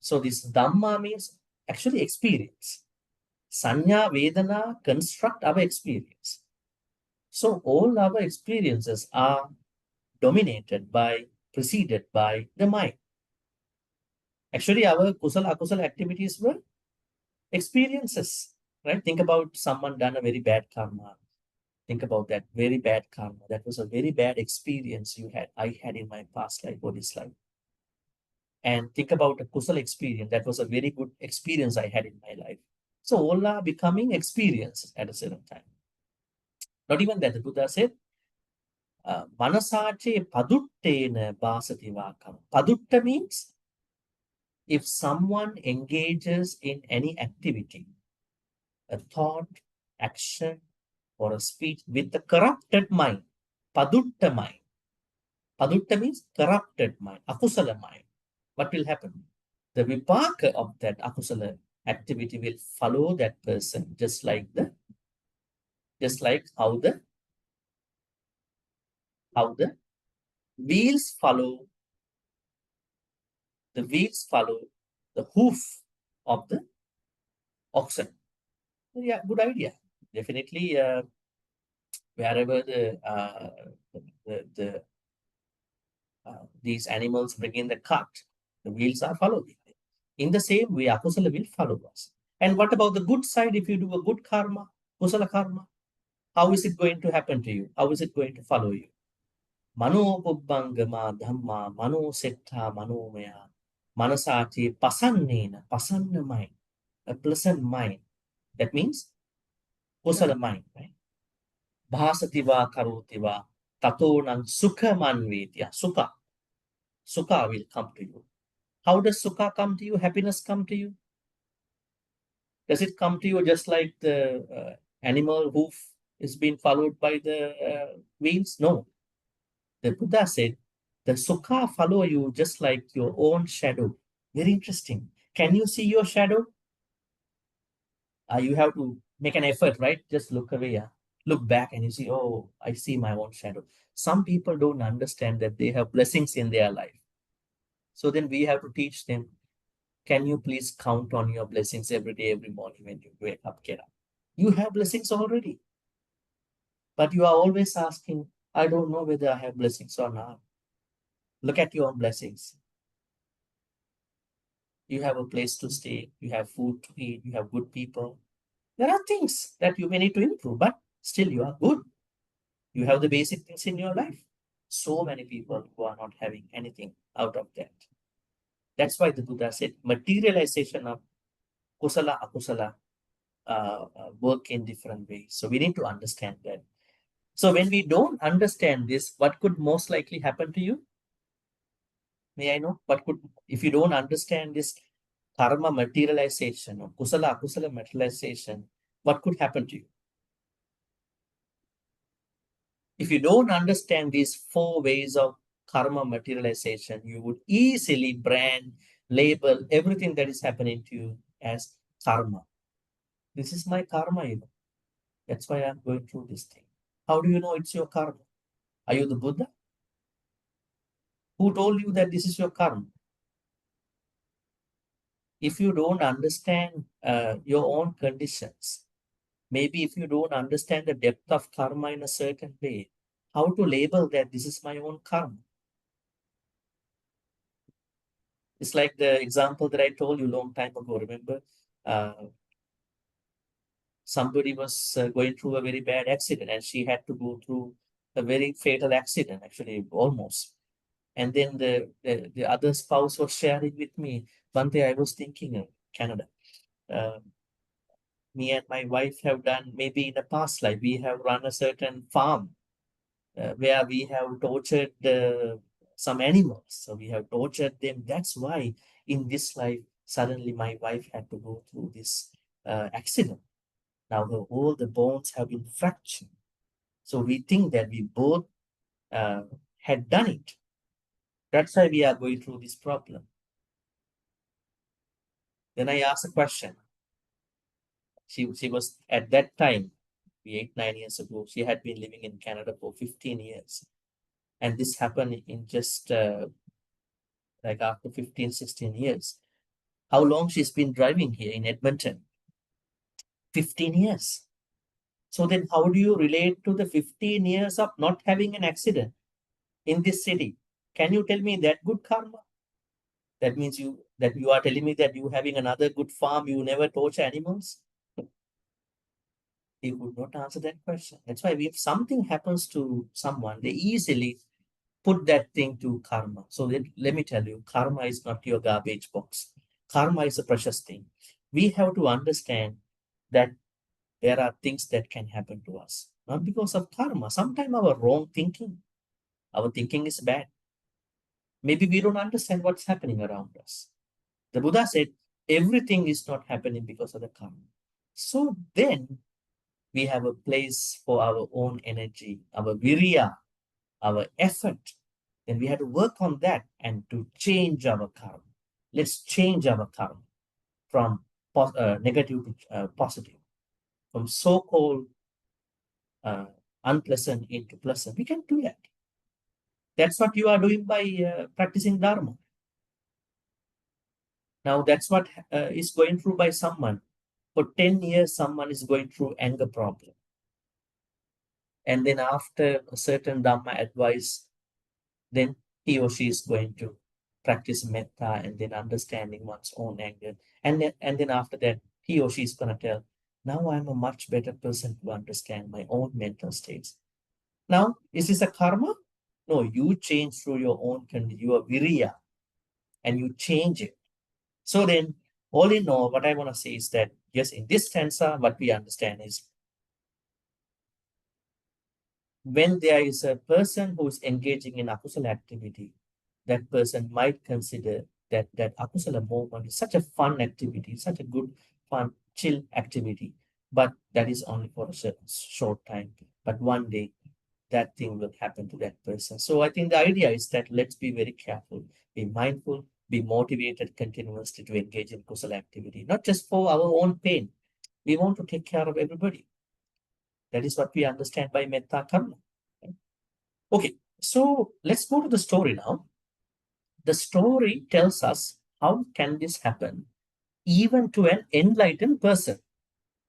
So this Dhamma means actually experience. Sanya, vedana construct our experience. So all our experiences are dominated by, preceded by the mind. Actually, our kusala akusala activities were experiences, right? Think about someone done a very bad karma. Think about that very bad karma. That was a very bad experience I had in my past life or this life. And think about a kusala experience. That was a very good experience I had in my life. So all are becoming experiences at a certain time. Not even that, the Buddha said, manasache paduttena bhasati vakam. Padutta means if someone engages in any activity, a thought, action, or a speech with a corrupted mind, padutta mind. Padutta means corrupted mind, akusala mind. What will happen? The vipaka of that akusala activity will follow that person, just like how the wheels follow the hoof of the oxen. Yeah, good idea. Definitely, wherever these animals bring in the cart, the wheels are following. In the same way, akusala will follow us. And what about the good side? If you do a good karma, kusala karma, how is it going to happen to you? How is it going to follow you? Mano pubbangama dhamma, mano setta manomaya, manasati pasannena, pasanna mind, a pleasant mind. That means kusala mind, right? Bhasativa karotiva, tatonang sukha manvetya, sukha. Sukha will come to you. How does sukha come to you? Happiness come to you? Does it come to you just like the animal hoof is being followed by the wheels? No. The Buddha said, the sukha follow you just like your own shadow. Very interesting. Can you see your shadow? You have to make an effort, right? Just look away. Look back and you see, oh, I see my own shadow. Some people don't understand that they have blessings in their life. So then we have to teach them, can you please count on your blessings every day, every morning when you wake up, get up? You have blessings already. But you are always asking, I don't know whether I have blessings or not. Look at your own blessings. You have a place to stay, you have food to eat, you have good people. There are things that you may need to improve, but still you are good. You have the basic things in your life. So many people who are not having anything out of that. That's why the Buddha said materialization of kusala, akusala work in different ways. So we need to understand that. So when we don't understand this, what could most likely happen to you? May I know what could, if you don't understand this karma materialization or kusala, akusala materialization, what could happen to you? If you don't understand these 4 ways of karma materialization, you would easily brand, label everything that is happening to you as karma. This is my karma, you know. That's why I'm going through this thing. How do you know it's your karma? Are you the Buddha? Who told you that this is your karma? if you don't understand your own conditions, maybe if you don't understand the depth of karma in a certain way, how to label that this is my own karma? It's like the example that I told you a long time ago. Remember, somebody was going through a very bad accident and she had to go through a very fatal accident, actually, almost. And then the other spouse was sharing with me, Bhante, I was thinking of Canada. Me and my wife have done, maybe in the past life, we have run a certain farm where we have tortured some animals. So we have tortured them. That's why in this life, suddenly my wife had to go through this accident. Now all the bones have been fractured. So we think that we both had done it. That's why we are going through this problem. Then I asked a question. She was at that time, 8-9 years ago, she had been living in Canada for 15 years. And this happened in just like after 15-16 years. How long she's been driving here in Edmonton? 15 years. So then how do you relate to the 15 years of not having an accident in this city? Can you tell me that good karma? That means you are telling me that you having another good farm, you never torture animals? They would not answer that question. That's why if something happens to someone, they easily put that thing to karma. So let me tell you, karma is not your garbage box. Karma is a precious thing. We have to understand that there are things that can happen to us, not because of karma. Sometimes our wrong thinking, our thinking is bad. Maybe we don't understand what's happening around us. The Buddha said, everything is not happening because of the karma. So then we have a place for our own energy, our virya, our effort. Then we have to work on that and to change our karma. Let's change our karma from negative to positive, from so-called unpleasant into pleasant. We can do that. That's what you are doing by practicing Dharma. Now that's what is going through by someone. For 10 years, someone is going through anger problem. And then after a certain Dhamma advice, then he or she is going to practice metta and then understanding one's own anger. And then after that, he or she is going to tell, now I'm a much better person to understand my own mental states. Now, is this a karma? No, you change through your own your virya, and you change it. So then, all in all, what I want to say is that, yes, in this stanza, what we understand is when there is a person who is engaging in akusala activity, that person might consider that akusala movement is such a fun activity, such a good, fun, chill activity, but that is only for a certain short time. But one day, that thing will happen to that person. So I think the idea is that let's be very careful, be mindful, be motivated continuously to engage in kusala activity, not just for our own pain. We want to take care of everybody. That is what we understand by metta karma. Okay, so let's go to the story now. The story tells us how can this happen even to an enlightened person.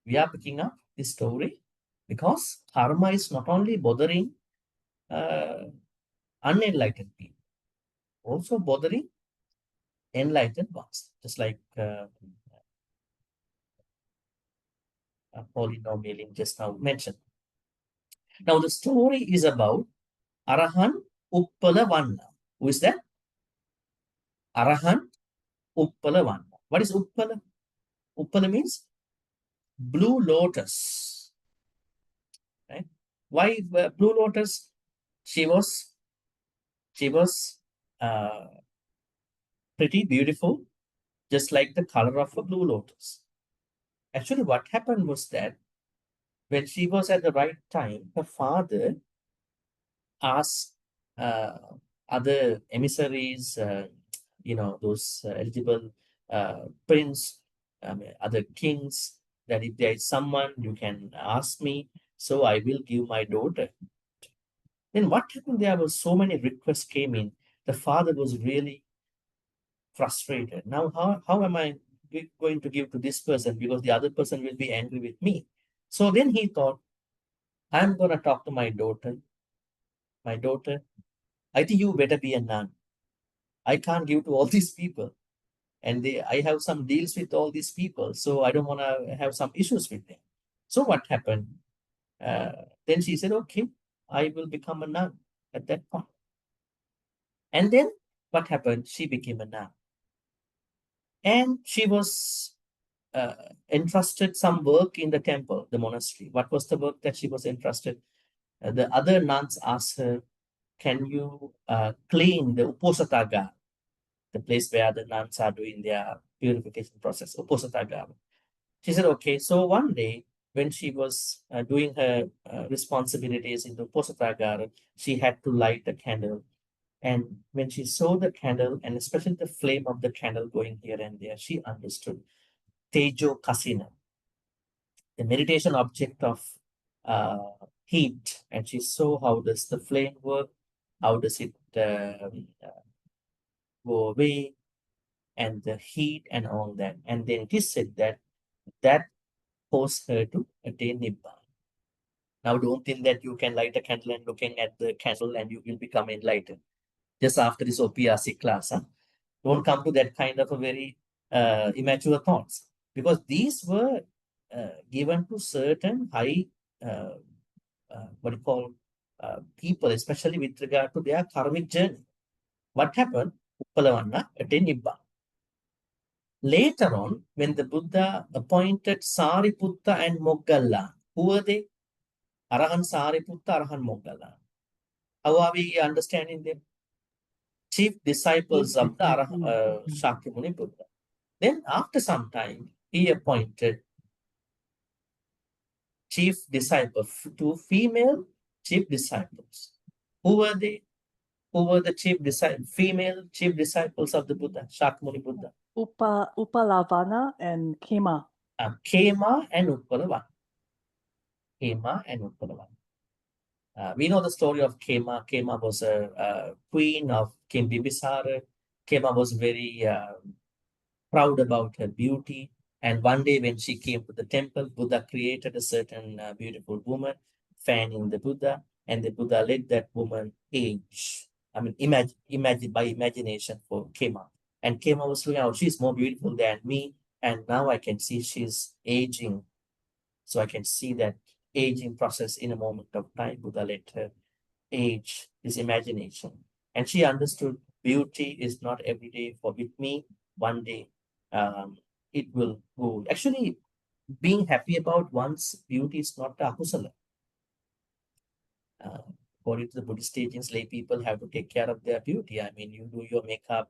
We are picking up this story because karma is not only bothering unenlightened people, also bothering enlightened ones, just like polynomial just now mentioned. Now the story is about Arahan Uppalavanna. Who is that? Arahan Uppalavanna. What is Uppala? Uppala means blue lotus. Right? Why blue lotus? She was pretty beautiful, just like the color of a blue lotus. Actually, what happened was that when she was at the right time, her father asked other emissaries, those eligible prince, other kings, that if there is someone, you can ask me, so I will give my daughter. Then what happened? There were so many requests came in. The father was really frustrated. Now, how am I going to give to this person because the other person will be angry with me. So then he thought, I'm going to talk to my daughter. My daughter, I think you better be a nun. I can't give to all these people. And I have some deals with all these people. So I don't want to have some issues with them. So what happened? Then she said, okay, I will become a nun at that point. And then what happened? She became a nun. And she was entrusted some work in the temple, the monastery. What was the work that she was entrusted? The other nuns asked her, can you clean the Uposathaga, the place where the nuns are doing their purification process, Uposathaga. She said, okay. So one day, when she was doing her responsibilities in the Uposathaga, she had to light a candle. And when she saw the candle, and especially the flame of the candle going here and there, she understood Tejo Kasina, the meditation object of heat. And she saw how does the flame work, how does it go away, and the heat and all that. And then it is said that that caused her to attain Nibbana. Now don't think that you can light a candle and looking at the candle and you will become enlightened. Just after this OPRC class, huh? Don't come to that kind of a very immature thoughts. Because these were given to certain high, what do you call, people, especially with regard to their karmic journey. What happened? Uppalavanna attained Nibbana. Later on, when the Buddha appointed Sariputta and Moggallana, who were they? Arahan Sariputta, Arahan Moggallana. How are we understanding them? Chief disciples of the Shakyamuni Buddha. Then after some time, he appointed chief disciples, two female chief disciples. Who were they? Who were the female chief disciples of the Buddha, Shakyamuni Buddha? Upalavana and Kema. Kema and Upalavana. Kema and Upalavana. We know the story of Kema. Kema was a queen of King Bibisara. Kema was very proud about her beauty. And one day when she came to the temple, Buddha created a certain beautiful woman, fanning the Buddha, and the Buddha let that woman age. I mean, imagine by imagination for Kema. And Kema was looking out, she's more beautiful than me. And now I can see she's aging. So I can see that aging process in a moment of time. Buddha let her age, this imagination. And she understood beauty is not every day for with me. One day it will go. Actually, being happy about one's beauty is not a akusala. According to the Buddhist teachings, lay people have to take care of their beauty. I mean, you do your makeup,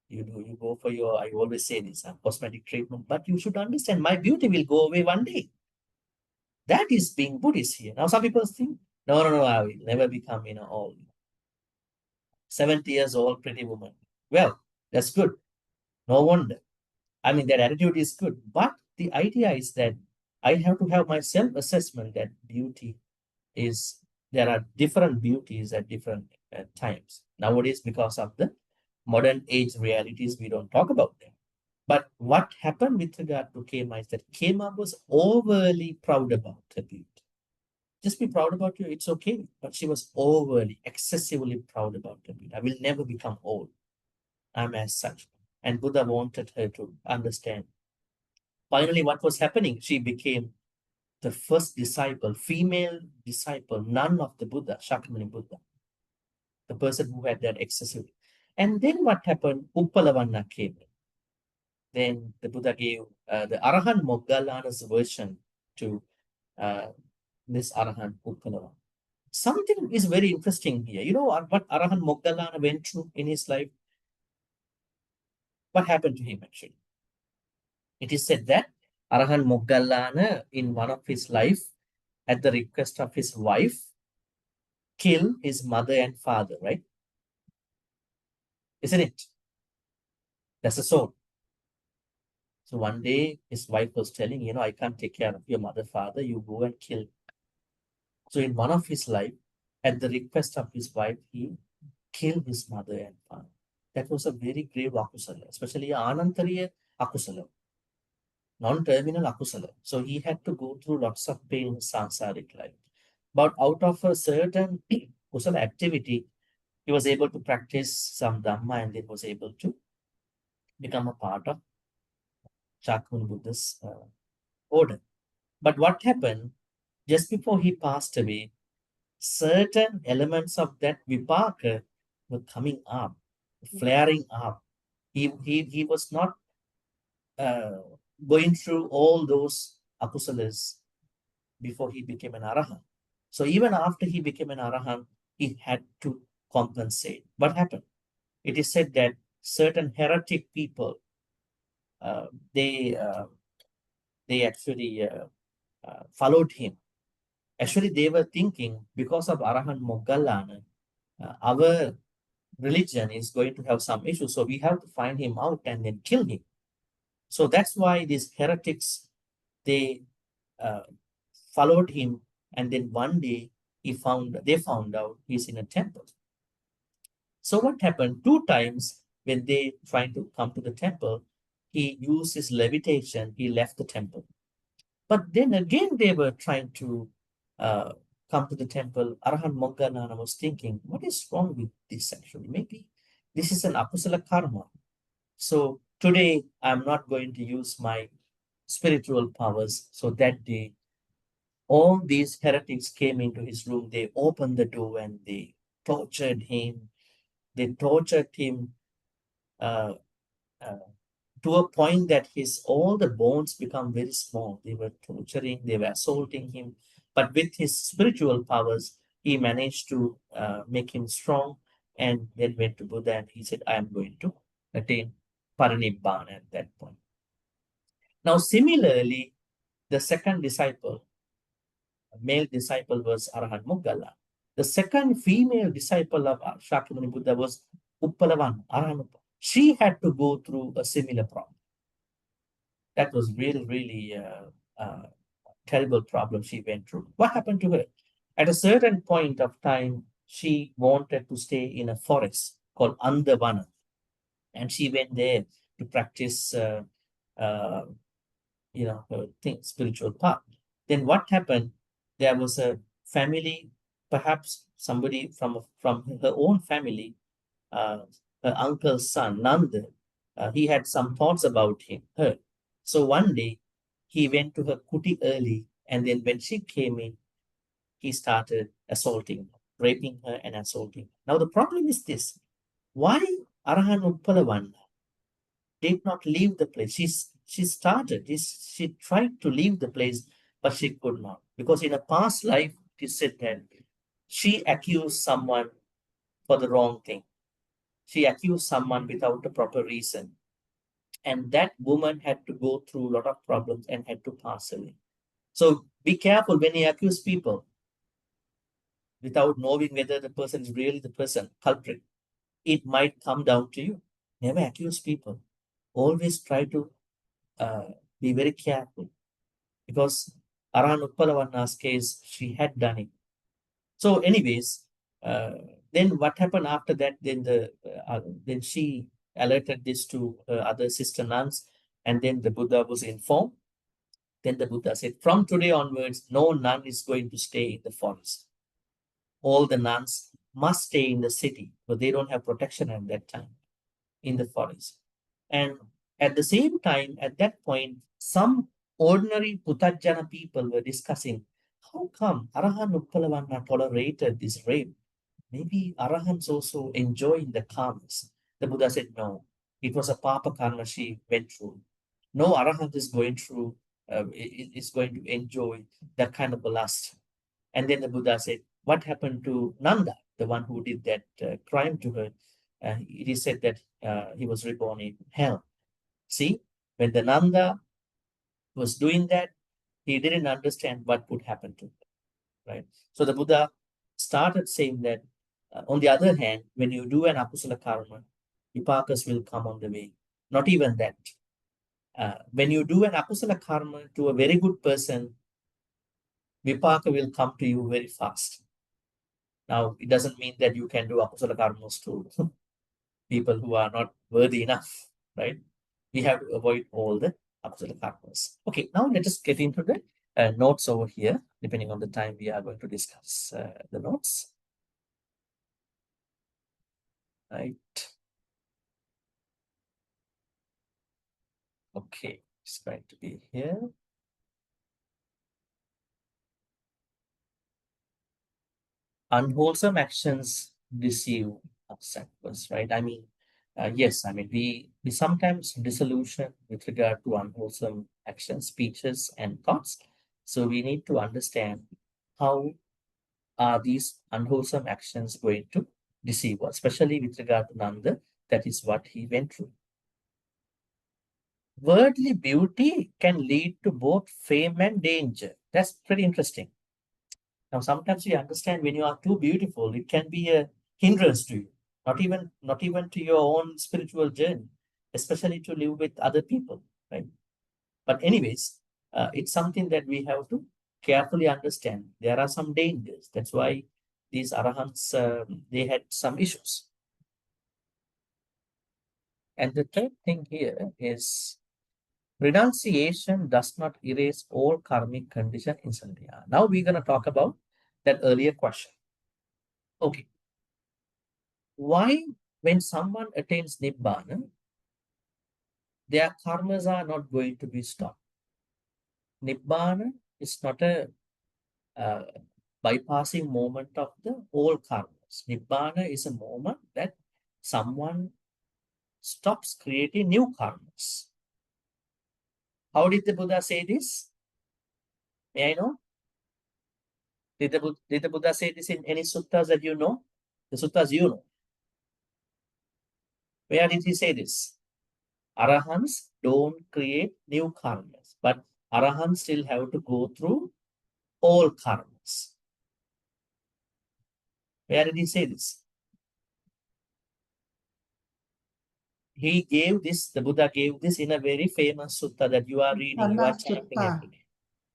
you go for your, I always say this, cosmetic treatment, but you should understand my beauty will go away one day. That is being Buddhist here. Now, some people think, no, I will never become, old. 70 years old, pretty woman. Well, that's good. No wonder. I mean, that attitude is good. But the idea is that I have to have my self-assessment that beauty is, there are different beauties at different times. Nowadays, because of the modern age realities, we don't talk about them. But what happened with regard to Kema is that Kema was overly proud about her beauty. Just be proud about you, it's okay. But she was overly, excessively proud about her beauty. I will never become old. I'm as such. And Buddha wanted her to understand. Finally, what was happening? She became the first disciple, female disciple, nun of the Buddha, Shakyamuni Buddha. The person who had that excessive. And then what happened? Uppalavanna came. Then the Buddha gave the Arahan Moggallana's version to this Arahan Uppalavanna. Something is very interesting here. You know what Arahan Moggallana went through in his life? What happened to him actually? It is said that Arahan Moggallana, in one of his life, at the request of his wife, killed his mother and father, right? Isn't it? That's the soul. So one day his wife was telling, I can't take care of your mother, father, you go and kill. So in one of his life, at the request of his wife, he killed his mother and father. That was a very grave akusala, especially Anantariya akusala. non-terminal akusala. So he had to go through lots of pain in samsaric life. But out of a certain kusala activity, he was able to practice some Dhamma and then was able to become a part of Shakyamuni Buddha's order. But what happened just before he passed away, certain elements of that vipaka were coming up, flaring up. He was not going through all those akusalas before he became an arahant. So even after he became an arahant, he had to compensate. What happened? It is said that certain heretic people, they actually followed him. Actually, they were thinking because of Arahant Moggallana, our religion is going to have some issues, so we have to find him out and then kill him. So that's why these heretics, they followed him, and then one day they found out he's in a temple. So what happened? 2 times when they tried to come to the temple, he used his levitation, he left the temple. But then again, they were trying to come to the temple. Arahant Moggallana was thinking, what is wrong with this actually? Maybe this is an akusala karma. So today, I'm not going to use my spiritual powers. So that day, all these heretics came into his room. They opened the door and they tortured him. They tortured him uh, to a point that all the bones become very small. They were torturing, they were assaulting him. But with his spiritual powers, he managed to make him strong, and then went to Buddha and he said, I am going to attain Parinibbana at that point. Now, similarly, the second disciple, male disciple, was Arahant Moggallana. The second female disciple of Shakyamuni Buddha was Uppalavan, Arahant. She had to go through a similar problem. That was really, really terrible problem she went through. What happened to her? At a certain point of time, she wanted to stay in a forest called Andavana. And she went there to practice, her spiritual path. Then what happened? There was a family, perhaps somebody from her own family, her uncle's son, Nanda. He had some thoughts about her. So one day, he went to her kuti early, and then when she came in, he started assaulting her, raping her and assaulting her. Now the problem is this: why Arahant Uppalavan did not leave the place? She tried to leave the place, but she could not, because in a past life, it is said that she accused someone for the wrong thing. She accused someone without a proper reason. And that woman had to go through a lot of problems and had to pass away. So be careful when you accuse people without knowing whether the person is really the person, culprit. It might come down to you. Never accuse people. Always try to be very careful, because Arahant Uppalavanna's case, she had done it. So anyways, then what happened after that? Then she alerted this to other sister nuns, and then the Buddha was informed. Then the Buddha said, from today onwards, no nun is going to stay in the forest. All the nuns must stay in the city, but they don't have protection at that time in the forest. And at the same time, at that point, some ordinary Putajjana people were discussing, how come Arahant Uppalavanna tolerated this rape? Maybe Arahants also enjoying the karmas. The Buddha said, no, it was a papa karma she went through. No Arahant is going through, is going to enjoy that kind of a lust. And then the Buddha said, what happened to Nanda, the one who did that crime to her? It is said that he was reborn in hell. See, when the Nanda was doing that, he didn't understand what would happen to him, right? So the Buddha started saying that, on the other hand, when you do an akusala karma, vipakas will come on the way. Not even that. When you do an akusala karma to a very good person, vipaka will come to you very fast. Now, it doesn't mean that you can do akusala karmas to people who are not worthy enough, right? We have to avoid all the Apsala karmas. Okay, now let us get into the notes over here. Depending on the time, we are going to discuss the notes. Right. Okay, it's going to be here. Unwholesome actions deceive us, right? I mean, yes, I mean, we sometimes disillusion with regard to unwholesome actions, speeches, and thoughts. So we need to understand how are these unwholesome actions going to deceive us, especially with regard to Nanda. That is what he went through. Worldly beauty can lead to both fame and danger. That's pretty interesting. Now, sometimes we understand when you are too beautiful, it can be a hindrance to you, not even to your own spiritual journey, especially to live with other people, right? But anyways, it's something that we have to carefully understand. There are some dangers. That's why these arahants, they had some issues. And the third thing here is renunciation does not erase all karmic condition instantly. Now we're going to talk about that earlier question. Okay. Why, when someone attains Nibbana, their karmas are not going to be stopped? Nibbana is not a bypassing moment of the old karmas. Nibbana is a moment that someone stops creating new karmas. How did the Buddha say this? May I know? Did the Buddha say this in any suttas that you know? The suttas you know. Where did he say this? Arahants don't create new karmas, but Arahants still have to go through all karmas. Where did he say this? He gave this, the Buddha gave this in a very famous sutta that you are reading, you are chanting every day.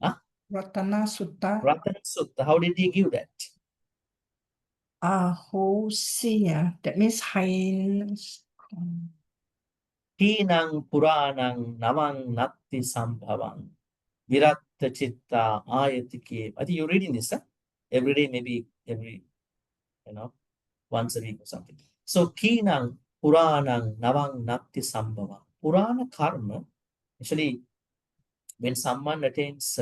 Huh? Ratana Sutta. Ratana Sutta. How did he give that? Ahosia. That means highness. Hinang Puranang Namang Natti Sambhavang Viratta Chitta Ayatike. I think you're reading this, huh? Every day, maybe every, once a week or something. So Kinang Puranang Navang Natti Sambhavang. Purana karma, actually, when someone attains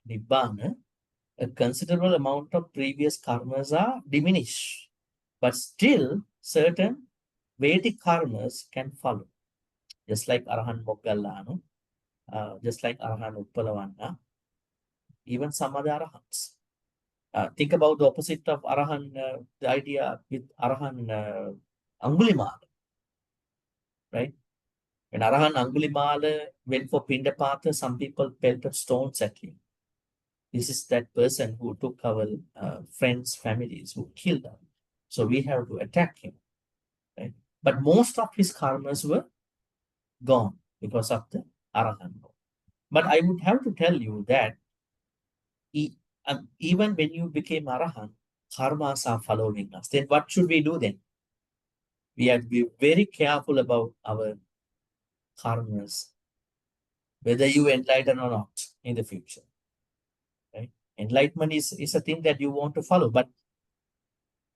Nibbana, a considerable amount of previous karmas are diminished. But still, certain Vedic karmas can follow. Just like Arahan Moggallana, just like Arahan Uppalavanna, even some other Arahants. Think about the opposite of Arahan, the idea with Arahan Angulimala, right? When Arahan Angulimala went for Pindapata, some people pelted stones at him. This is that person who took our friends' families, who killed them. So we have to attack him, right? But most of his karmas were gone because of the Arahan. But I would have to tell you that even when you became Arahan, karmas are following us. Then what should we do then? We have to be very careful about our karmas, whether you enlighten or not in the future. Right? Enlightenment is a thing that you want to follow, but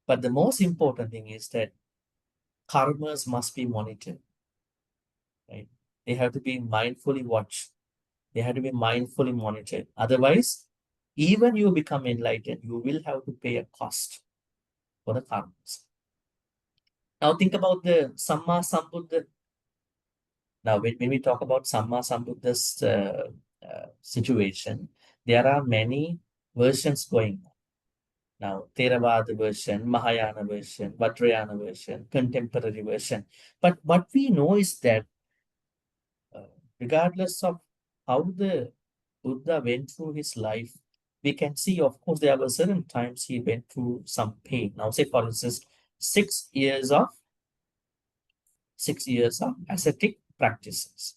the most important thing is that karmas must be monitored. Right? They have to be mindfully watched. They have to be mindfully monitored. Otherwise, even you become enlightened, you will have to pay a cost for the karmas. Now think about the Samma Sambuddha. Now, when we talk about Samma Sambuddha's situation, there are many versions going on. Now, Theravada version, Mahayana version, Vajrayana version, contemporary version. But what we know is that regardless of how the Buddha went through his life, we can see, of course, there were certain times he went through some pain. Now, say, for instance, 6 years of ascetic practices,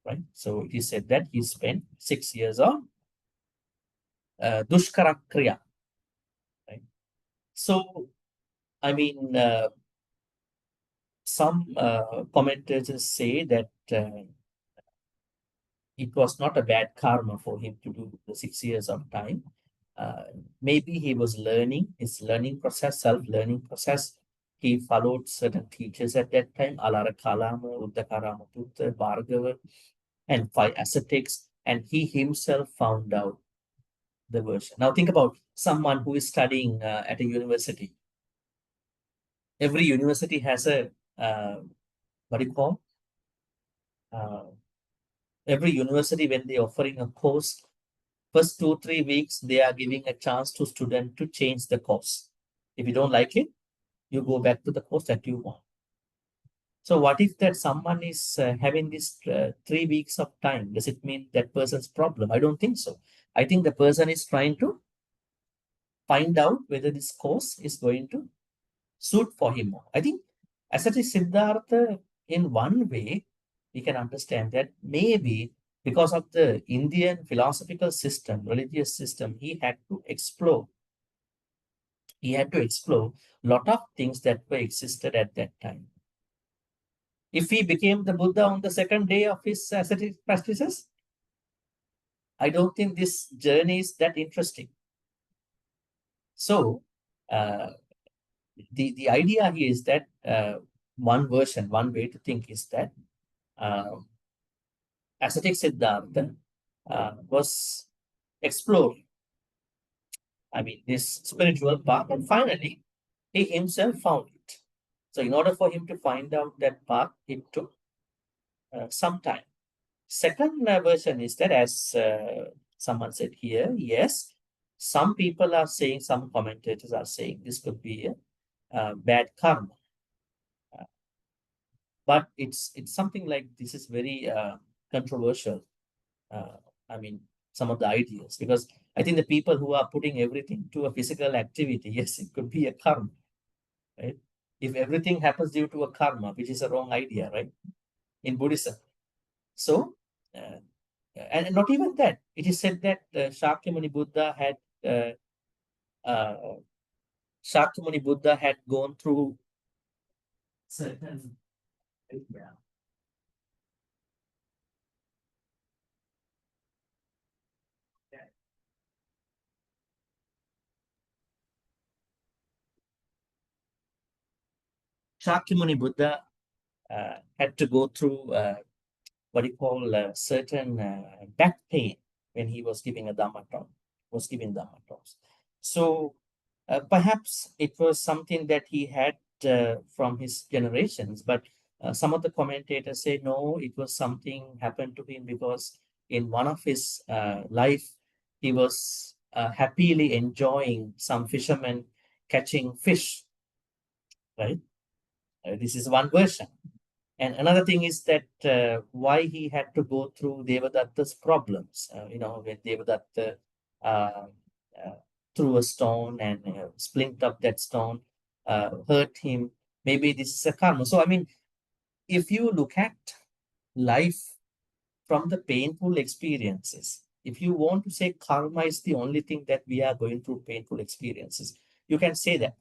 right? So he said that he spent 6 years of dushkara kriya, right? So, I mean, some commentators say that it was not a bad karma for him to do the 6 years of time. Maybe he was learning, his learning process, self-learning process. He followed certain teachers at that time, Alara Kalama, Uddakarama Putta, Bhargava, and 5 ascetics, and he himself found out the version. Now think about someone who is studying at a university. Every university has a, what do you call? Every university, when they're offering a course, first 2-3 weeks, they are giving a chance to student to change the course. If you don't like it, you go back to the course that you want. So what if that someone is having this 3 weeks of time? Does it mean that person's problem? I don't think so. I think the person is trying to find out whether this course is going to suit for him. I think as it is Siddhartha, in one way, we can understand that maybe because of the Indian philosophical system, religious system, he had to explore. He had to explore a lot of things that were existed at that time. If he became the Buddha on the second day of his ascetic practices, I don't think this journey is that interesting. So, the idea here is that one version, one way to think is that ascetic Siddhartha was exploring, I mean, this spiritual path, and finally, he himself found it. So, in order for him to find out that path, it took some time. Second version is that, as someone said here, yes, some people are saying, some commentators are saying this could be a bad karma. But it's something like this is very controversial. I mean, some of the ideas, because I think the people who are putting everything to a physical activity, yes, it could be a karma, right? If everything happens due to a karma, which is a wrong idea, right? In Buddhism. So, and not even that, it is said that Shakyamuni Buddha had gone through certain, yeah. Shakyamuni Buddha had to go through what you call certain back pain when he was giving a Dhamma talk, talks. So perhaps it was something that he had from his generations, but some of the commentators say no, it was something happened to him because in one of his life, he was happily enjoying some fishermen catching fish, right? This is one version. And another thing is that why he had to go through Devadatta's problems. When Devadatta threw a stone and splint up that stone, hurt him. Maybe this is a karma. So, I mean, if you look at life from the painful experiences, if you want to say karma is the only thing that we are going through painful experiences, you can say that.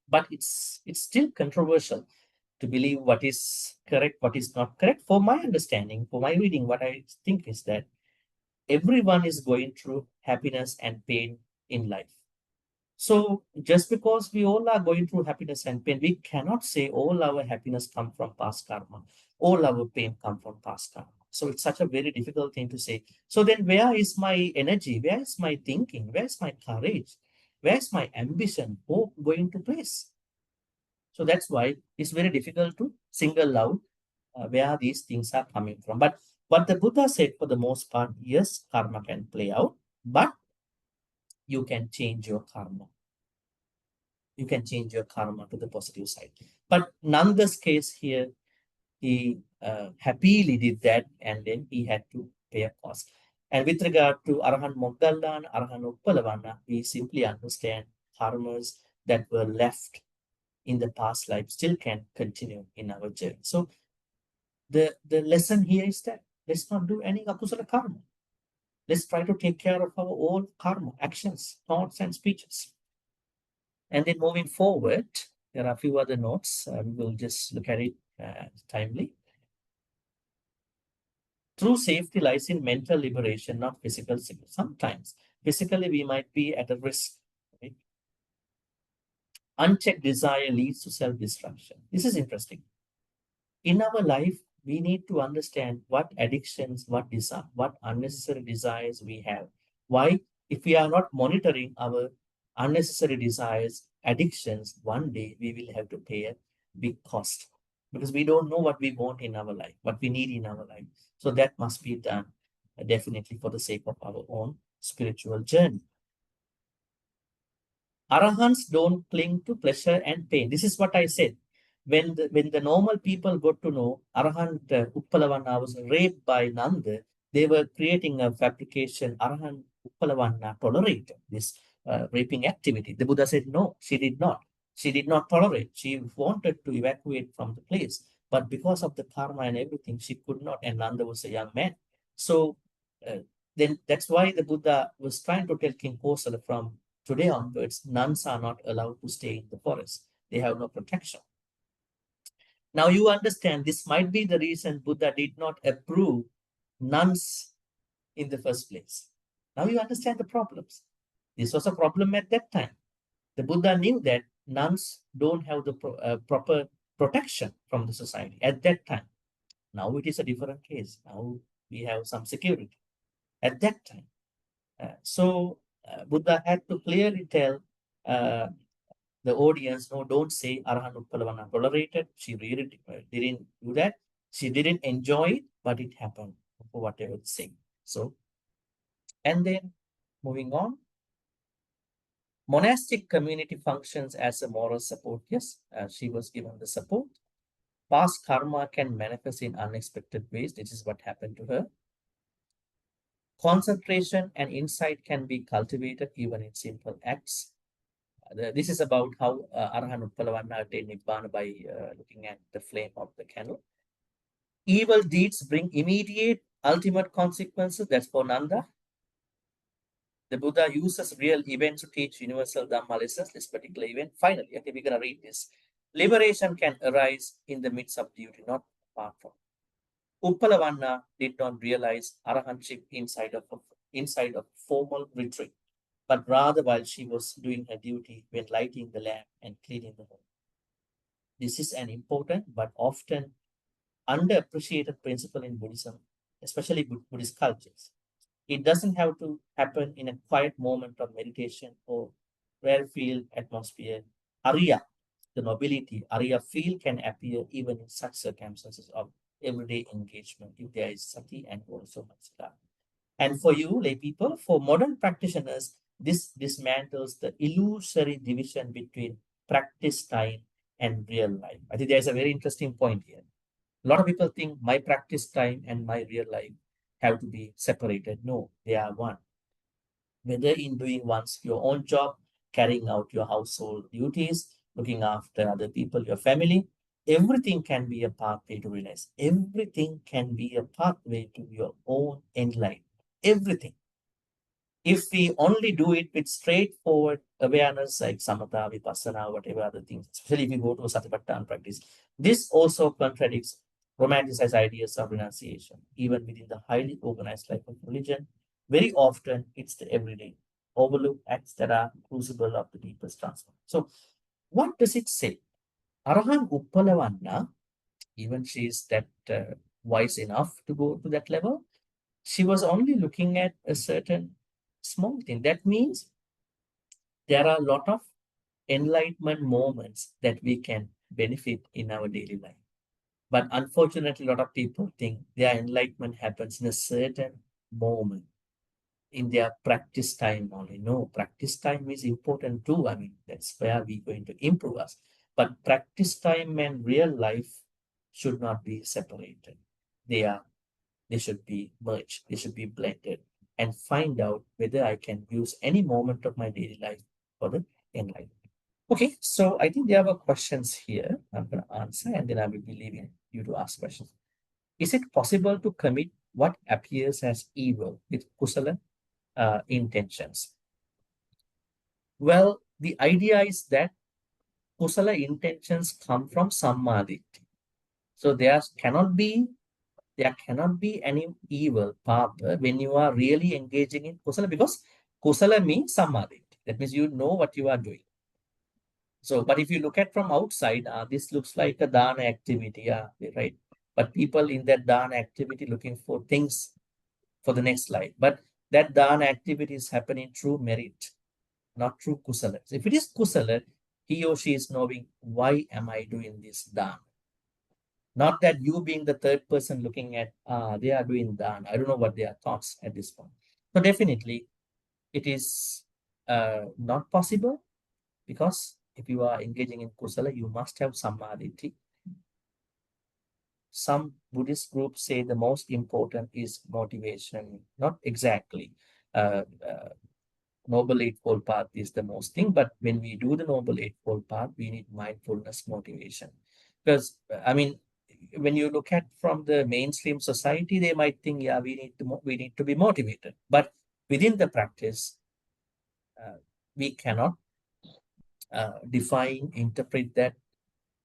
But it's still controversial to believe what is correct, what is not correct. For my understanding, for my reading, what I think is that everyone is going through happiness and pain in life. So just because we all are going through happiness and pain, we cannot say all our happiness come from past karma, all our pain come from past karma. So it's such a very difficult thing to say. So then where is my energy? Where is my thinking? Where is my courage? Where is my ambition, hope going to place? So that's why it's very difficult to single out where these things are coming from. But what the Buddha said, for the most part, yes, karma can play out, but you can change your karma. You can change your karma to the positive side. But Nanda's case here, he happily did that, and then he had to pay a cost. And with regard to Arahan Moggallana, Arahan Uppalavanna, we simply understand karmas that were left in the past life still can continue in our journey. So the lesson here is that let's not do any akusala karma. Let's try to take care of our own karma, actions, thoughts, and speeches. And then moving forward, there are a few other notes. We will just look at it timely. True safety lies in mental liberation, not physical safety. Sometimes physically we might be at a risk. Right? Unchecked desire leads to self-destruction. This is interesting. In our life, we need to understand what addictions, what desire, what unnecessary desires we have. Why? If we are not monitoring our unnecessary desires, addictions, one day we will have to pay a big cost because we don't know what we want in our life, what we need in our life. So that must be done definitely for the sake of our own spiritual journey. Arahants don't cling to pleasure and pain. This is what I said. When the normal people got to know Arahant Uppalavanna was raped by Nanda, they were creating a fabrication. Arahant Uppalavanna tolerated this raping activity. The Buddha said, no, she did not. She did not tolerate. She wanted to evacuate from the place. But because of the karma and everything, she could not. And Nanda was a young man. So then that's why the Buddha was trying to tell King Kosala from today onwards, nuns are not allowed to stay in the forest. They have no protection. Now you understand this might be the reason Buddha did not approve nuns in the first place. Now you understand the problems. This was a problem at that time. The Buddha knew that nuns don't have the proper protection from the society at that time. Now it is a different case. Now we have some security. At that time, Buddha had to clearly tell the audience, no, don't say Arahant Uppalavanna tolerated. She really didn't do that. She didn't enjoy it, but it happened for whatever it's saying. So, and then moving on, monastic community functions as a moral support. Yes, she was given the support. Past karma can manifest in unexpected ways. This is what happened to her. Concentration and insight can be cultivated even in simple acts. This is about how Arahant Uppalavanna attained Nibbana by looking at the flame of the candle. Evil deeds bring immediate, ultimate consequences. That's for Nanda. The Buddha uses real events to teach universal Dhamma lessons. This particular event. Finally, okay, we're going to read this. Liberation can arise in the midst of duty, not apart from. Uppalavanna did not realize arahantship inside of formal retreat, but rather while she was doing her duty when lighting the lamp and cleaning the home. This is an important but often underappreciated principle in Buddhism, especially Buddhist cultures. It doesn't have to happen in a quiet moment of meditation or rare-field atmosphere. Ariya, the nobility, Ariya feel can appear even in such circumstances of everyday engagement if there is sati and also matsika. And for you, lay people, for modern practitioners, this dismantles the illusory division between practice time and real life. I think there's a very interesting point here. A lot of people think my practice time and my real life have to be separated. No, they are one. Whether in doing your own job, carrying out your household duties, looking after other people, your family, everything can be a pathway to realize. Everything can be a pathway to your own enlightenment. Everything. If we only do it with straightforward awareness like samatha, vipassana, whatever other things, especially if you go to a satipatthana practice, this also contradicts romanticized ideas of renunciation. Even within the highly organized life of religion, very often it's the everyday overlooked acts that are crucible of the deepest transformation. So, what does it say? Arahant Uppalavanna, even she is that wise enough to go to that level, she was only looking at a certain small thing. That means there are a lot of enlightenment moments that we can benefit in our daily life. But unfortunately, a lot of people think their enlightenment happens in a certain moment in their practice time only. No, practice time is important too. I mean, that's where we're going to improve us. But practice time and real life should not be separated. They should be merged. They should be blended and find out whether I can use any moment of my daily life for the enlightenment. Okay, so I think there are questions here. I'm going to answer and then I will be leaving you to ask questions. Is it possible to commit what appears as evil with kusala intentions? Well, the idea is that kusala intentions come from sammaditthi. So there cannot be there cannot be any evil, papa, when you are really engaging in kusala, because kusala means samadhi. That means you know what you are doing. So, but if you look at from outside, this looks like a dana activity, right? But people in that dana activity looking for things for the next slide. But that dana activity is happening through merit, not through kusala. So if it is kusala, he or she is knowing, why am I doing this dana? Not that you being the third person looking at, they are doing dana. I don't know what their thoughts at this point. So definitely, it is not possible, because if you are engaging in kusala, you must have samadhi. Some Buddhist groups say the most important is motivation. Not exactly. Noble Eightfold Path is the most thing, but when we do the Noble Eightfold Path, we need mindfulness motivation. Because, I mean, when you look at from the mainstream society, they might think, yeah, we need to be motivated. But within the practice, we cannot define, interpret that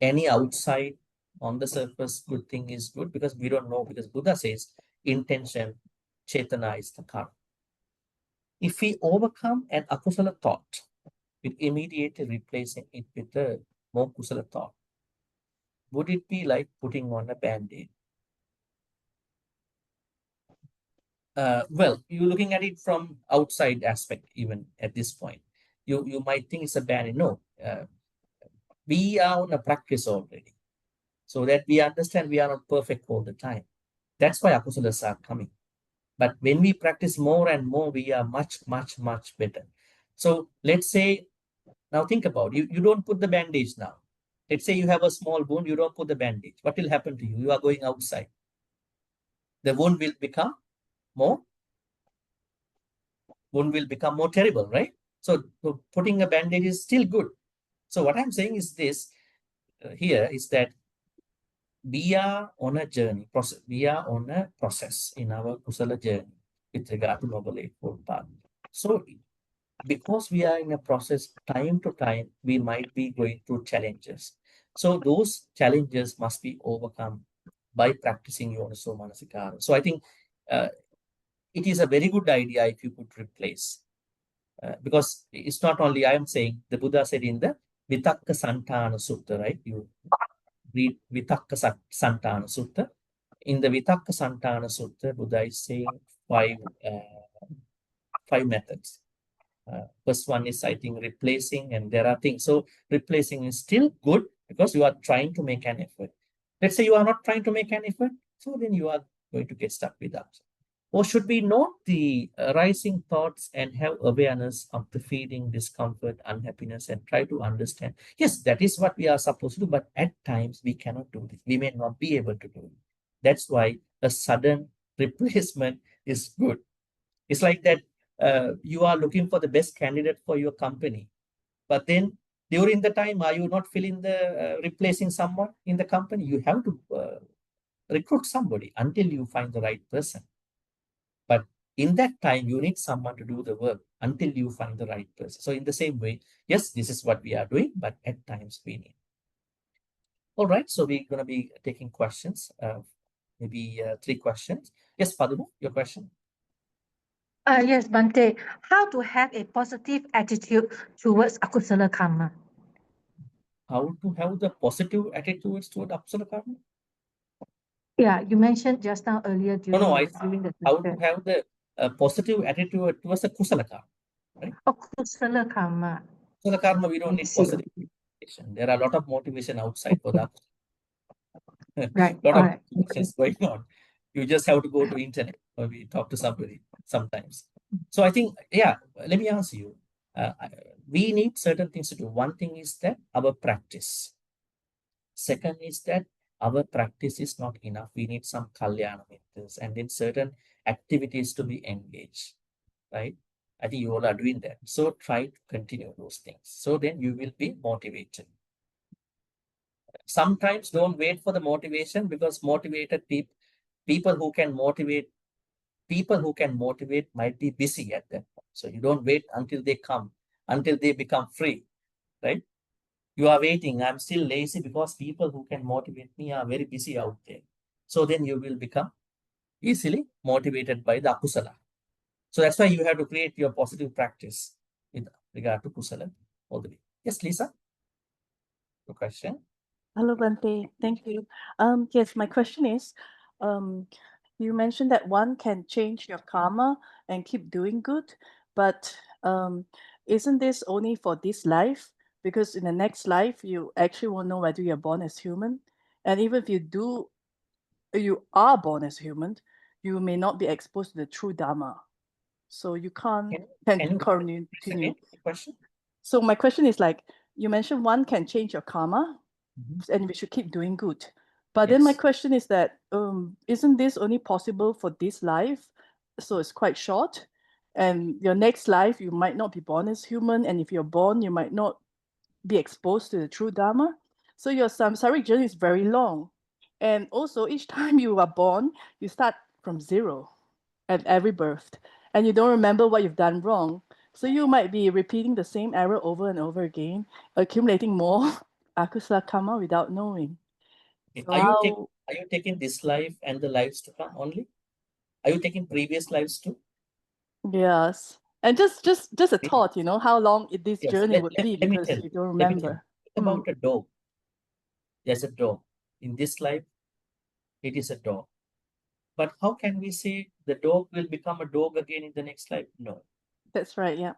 any outside on the surface good thing is good, because we don't know, because Buddha says intention, chetana is the karma. If we overcome an akusala thought with immediately replacing it with a more kusala thought, would it be like putting on a band-aid? Well, you're looking at it from outside aspect, even at this point. You might think it's a band-aid. No, we are on a practice already, so that we understand we are not perfect all the time. That's why akusalas are coming. But when we practice more and more, we are much, much, much better. So let's say, now think about it. You don't put the bandage now. Let's say you have a small wound, you don't put the bandage. What will happen to you? You are going outside. The wound will become more terrible, right? So putting a bandage is still good. So what I'm saying is this here is that we are on a journey, process. We are on a process in our kusala journey with regard to Noble Eightfold Path. So because we are in a process, time to time, we might be going through challenges. So those challenges must be overcome by practicing Yoniso Manasikara. So I think it is a very good idea if you could replace, because it's not only I am saying, the Buddha said in the Vitakka Santana Sutta, right? You read Vitakka Santana Sutta. In the Vitakka Santana Sutta, Buddha is saying five methods. First one is, I think, replacing, and there are things. So replacing is still good because you are trying to make an effort. Let's say you are not trying to make an effort, so then you are going to get stuck with that. Or should we note the arising thoughts and have awareness of the feeling, discomfort, unhappiness, and try to understand? Yes, that is what we are supposed to do, but at times we cannot do this. We may not be able to do it. That's why a sudden replacement is good. It's like that you are looking for the best candidate for your company, but then during the time, are you not feeling the replacing someone in the company? You have to recruit somebody until you find the right person. But in that time, you need someone to do the work until you find the right person. So in the same way, yes, this is what we are doing, but at times we need. All right, so we're going to be taking questions, maybe 3 questions. Yes, Padma, your question? Yes, Bhante. How to have a positive attitude towards akusala karma? How to have the positive attitudes toward akusala karma? Yeah, you mentioned just now earlier during, during the how to have the positive attitude towards the kusala karma, right? Kusala karma. Kusala karma, we don't need positive motivation. There are a lot of motivation outside for that. Right. A lot of motivations going on. You just have to go to internet or we talk to somebody sometimes. So I think, yeah, let me ask you, we need certain things to do. One thing is that our practice. Second is that our practice is not enough. We need some kalyana methods and then certain activities to be engaged, right? I think you all are doing that. So try to continue those things. So then you will be motivated. Sometimes don't wait for the motivation, because motivated people who can motivate might be busy at that point. So you don't wait until they come, until they become free, right? You are waiting. I'm still lazy because people who can motivate me are very busy out there. So then you will become easily motivated by the akusala. So that's why you have to create your positive practice with regard to kusala all the way. Yes, Lisa? Your question? Hello, Bhante. Thank you. Yes, my question is, um, you mentioned that one can change your karma and keep doing good, but isn't this only for this life? Because in the next life, you actually won't know whether you're born as human. And even if you are born as human, you may not be exposed to the true Dharma. So you can't Can you continue. again the question? So my question is like, you mentioned one can change your karma, Mhm. and we should keep doing good. But then my Yes. question is that isn't this only possible for this life? So it's quite short. And your next life, you might not be born as human. And if you're born, you might not be exposed to the true Dharma. So your samsaric journey is very long. And also, each time you are born, you start from zero at every birth. And you don't remember what you've done wrong. So you might be repeating the same error over and over again, accumulating more akusala karma without knowing. So Are you taking this life and the lives to come only? Are you taking previous lives too? yes. And just a thought, how long this Yes. journey would be Let me because tell you you. don't Let me tell you. remember. Think about a dog. There's a dog. In this life, it is a dog. But how can we say the dog will become a dog again in the next life? No. That's right, yeah.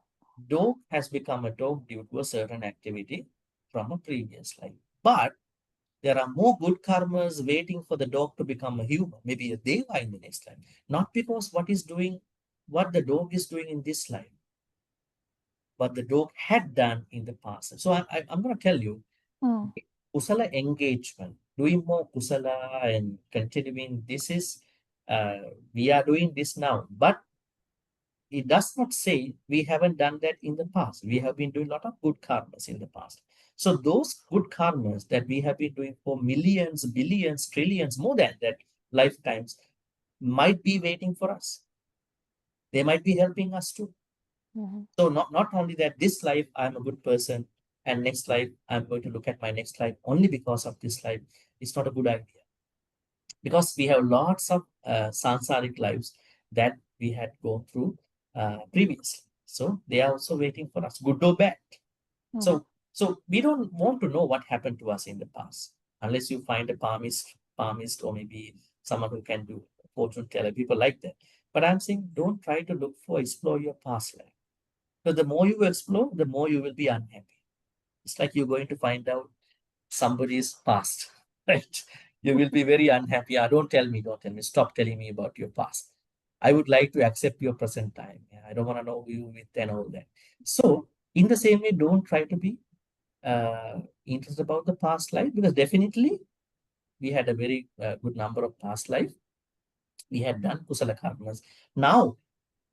Dog has become a dog due to a certain activity from a previous life. But there are more good karmas waiting for the dog to become a human, maybe a deva in the next life. Not because what the dog is doing in this life, but the dog had done in the past. So I'm going to tell you, kusala engagement, doing more kusala and continuing, we are doing this now. But it does not say we haven't done that in the past. We have been doing a lot of good karmas in the past. So those good karmas that we have been doing for millions, billions, trillions, more than that lifetimes might be waiting for us. They might be helping us too. So not only that this life I'm a good person and next life I'm going to look at my next life only because of this life. It's not a good idea. Because we have lots of sansaric lives that we had gone through previously. So they are also waiting for us, good or bad. So we don't want to know what happened to us in the past, unless you find a palmist or maybe someone who can do fortune teller, people like that. But I'm saying don't try to explore your past life. So the more you explore, the more you will be unhappy. It's like you're going to find out somebody's past, right? You will be very unhappy. Don't tell me. Stop telling me about your past. I would like to accept your present time. I don't want to know you with and all that. So, in the same way, don't try to be interested about the past life, because definitely we had a very good number of past life. We had done kusala karmas. Now,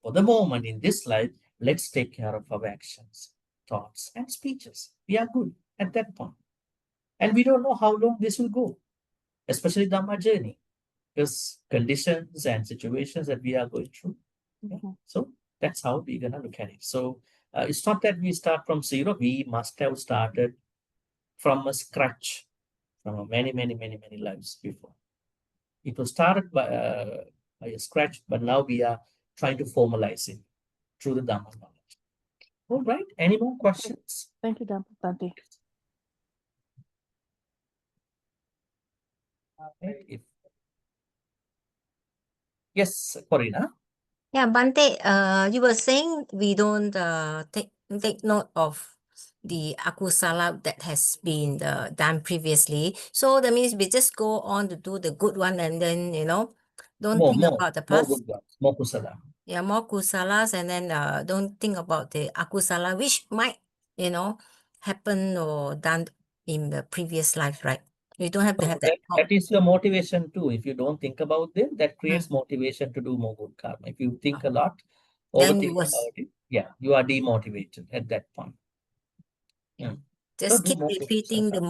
for the moment in this life, let's take care of our actions, thoughts, and speeches. We are good at that point. And we don't know how long this will go, especially Dhamma journey, because conditions and situations that we are going through. Yeah. So that's how we're going to look at it. So it's not that we start from zero. We must have started from a scratch, from many, many, many, many lives before. It was started by a scratch, but now we are trying to formalize it through the Dhamma knowledge. All right. Any more questions? Thank you, Bhante. Yes, Corina. Yeah, Bhante, you were saying we don't take note of the akusala that has been done previously. So that means we just go on to do the good one and then, don't think about the More past. good ones, more kusala. Yeah, more kusalas, and then don't think about the akusala, which might, happen or done in the previous life, right? We don't have to have that thought. That is your motivation too. If you don't think about them, that creates motivation to do more good karma. If you think a lot, overthink about it, yeah, you are demotivated at that point. Just keep repeating the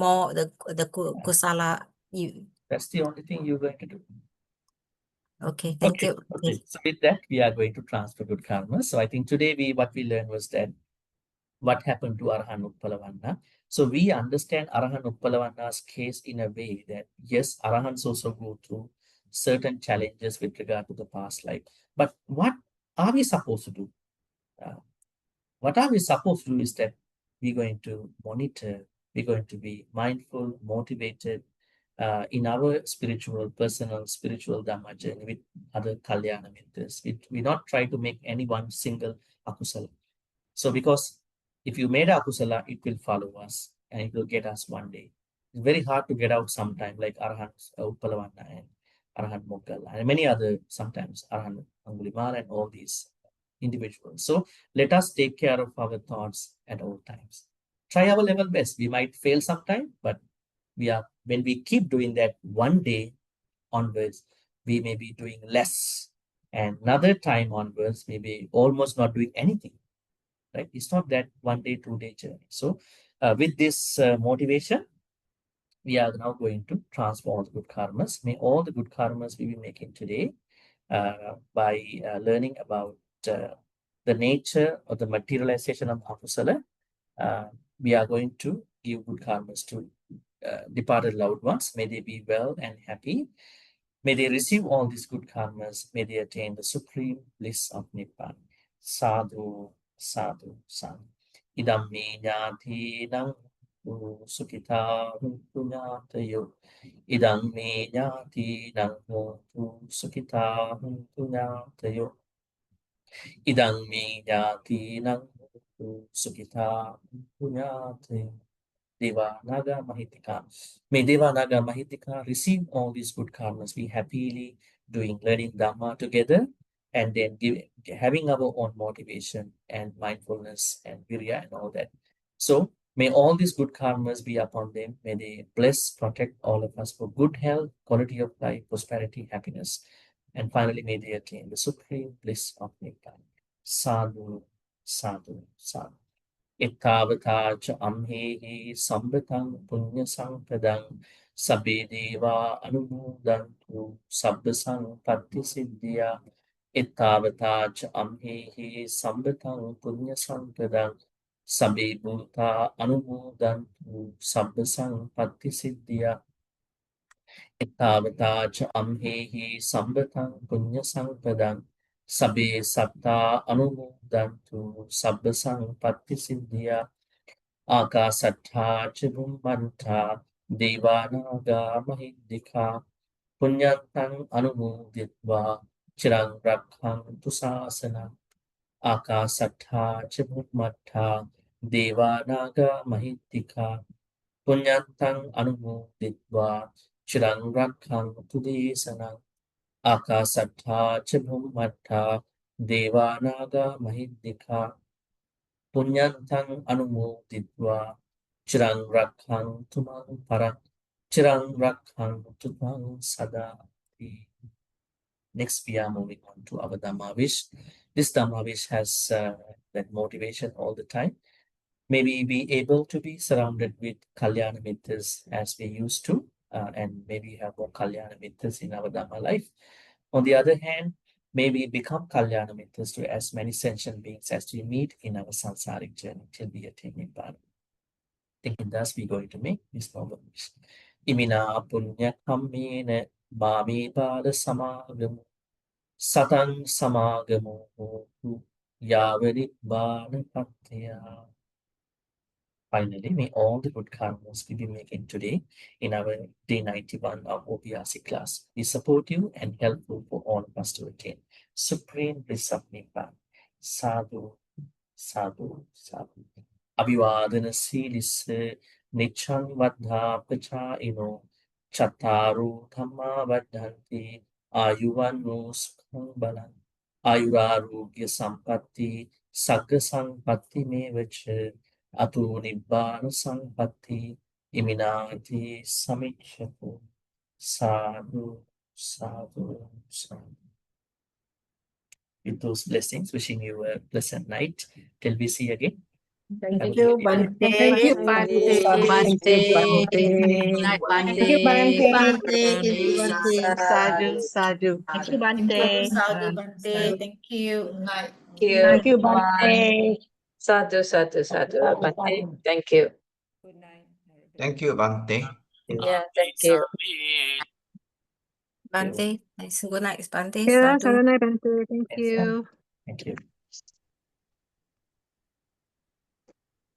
kusala. That's the only thing you're going to do. Okay, thank you. Okay. So with that, we are going to transfer good karma. So I think today what we learned was that what happened to Arahan Uppalavanna. So we understand Arahan Uppalavanna's case in a way that yes, Arahants also go through certain challenges with regard to the past life. But what are we supposed to do? What are we supposed to do is that we're going to monitor, we're going to be mindful, motivated in our personal spiritual Dhamma journey with other Kalyana Mitras. We not try to make any one single akusala. So because if you made a akusala, it will follow us and it will get us one day. It's very hard to get out sometime, like Arahant Uppalavanna and Arahant Moggala and many other, sometimes Arahant Angulimala and all these individuals. So let us take care of our thoughts at all times. Try our level best. We might fail sometime, but when we keep doing that, one day onwards, we may be doing less. And another time onwards, maybe almost not doing anything. Right? It's not that 1 day, 2 day journey. So with this motivation, we are now going to transform all the good karmas. May all the good karmas we be making today by learning about the nature of the materialization of akusala. We are going to give good karmas to departed loved ones. May they be well and happy. May they receive all these good karmas. May they attain the supreme bliss of Nibbana. Sadhu, sadhu, sadhu. Idam me jnati nang sukita punyatayo. Idam me jnati nang sukita punyatayo. Idam me jnati nang sukita punyatayo. Deva Naga Mahitika. May Deva Naga Mahitika receive all these good karmas. Be happily learning Dhamma together, and then having our own motivation and mindfulness and virya and all that. So may all these good karmas be upon them. May they bless, protect all of us for good health, quality of life, prosperity, happiness. And finally, may they attain the supreme bliss of Nibbana. Sadhu, sadhu, sadhu. Ittavata cha amhehi samritam punya sampradang sabbe deva anumodantu sabba sampatti siddhya. Ittavata cha amhehi samritam punya sampradang sabbe bhuta anumodantu sabba sampatti siddhya. Ittavata cha amhehi samritam punya sampradang sabbe satta anumodantu sabba sampatti siddhya. Akasattha ca Bhummanta Devanaga Mahidika Punyantang Anumoditva Chirang Rakhantu Sasana. Akasattha ca Bhummanta Devanaga Mahidika Punyantang Anumoditva Chirang Rakhantu Desana. Akasattha ca Bhummanta Devanaga Mahidika Punyantang anumoditva chirang rakhang tumang parak chirang rakhang tumang sadati. Next, we are moving on to our Dhammavish. This Dhammavish has that motivation all the time. May we be able to be surrounded with Kalyana Mittas as we used to, and maybe have more Kalyana Mittas in our Dhamma life. On the other hand, may we become Kalyana Mittas to as many sentient beings as we meet in our samsaric journey till we attain Nibbana. Thinking thus, we're going to make this noble wish. Imina punya kammena mami pada samagamu satang samagamu yavani bana patya. Finally, may all the good karmas we be making today in our day 91 of OPRC class be supportive and helpful for all of us to attain supreme bliss of Nibbana. Sadhu, sadhu, sadhu. Abhivadana silisse nichang vadha pachaino chataru dhamma vadhanti ayuvanno sukhang balan ayurarogya sampatti sagga sampatti mevacha Atu Nibbana Sampatti Iminati Samichyatu. Sadhu, sadhu, sadhu. With those blessings, wishing you a pleasant night till we see again. Thank you, Bhante. Thank you, Bhante. Thank you, Bhante. Night, Thank Bhante. you, Bhante. Bhante. Thank you, Bhante. Sadhu, sadhu. Thank you, Thank you, Bhante. Sadhu Bhante. Thank you. Thank Thank you. you, Bye. Bhante. Sadhu, sadhu, sadhu, Bhante. Thank you. Good night. Thank you, Bhante. Yeah, thank you. Bye. Bhante. Nice. Good night, Bhante. Yeah, Sadhu. Saranai Bhante. Thank Yes, you. thank you.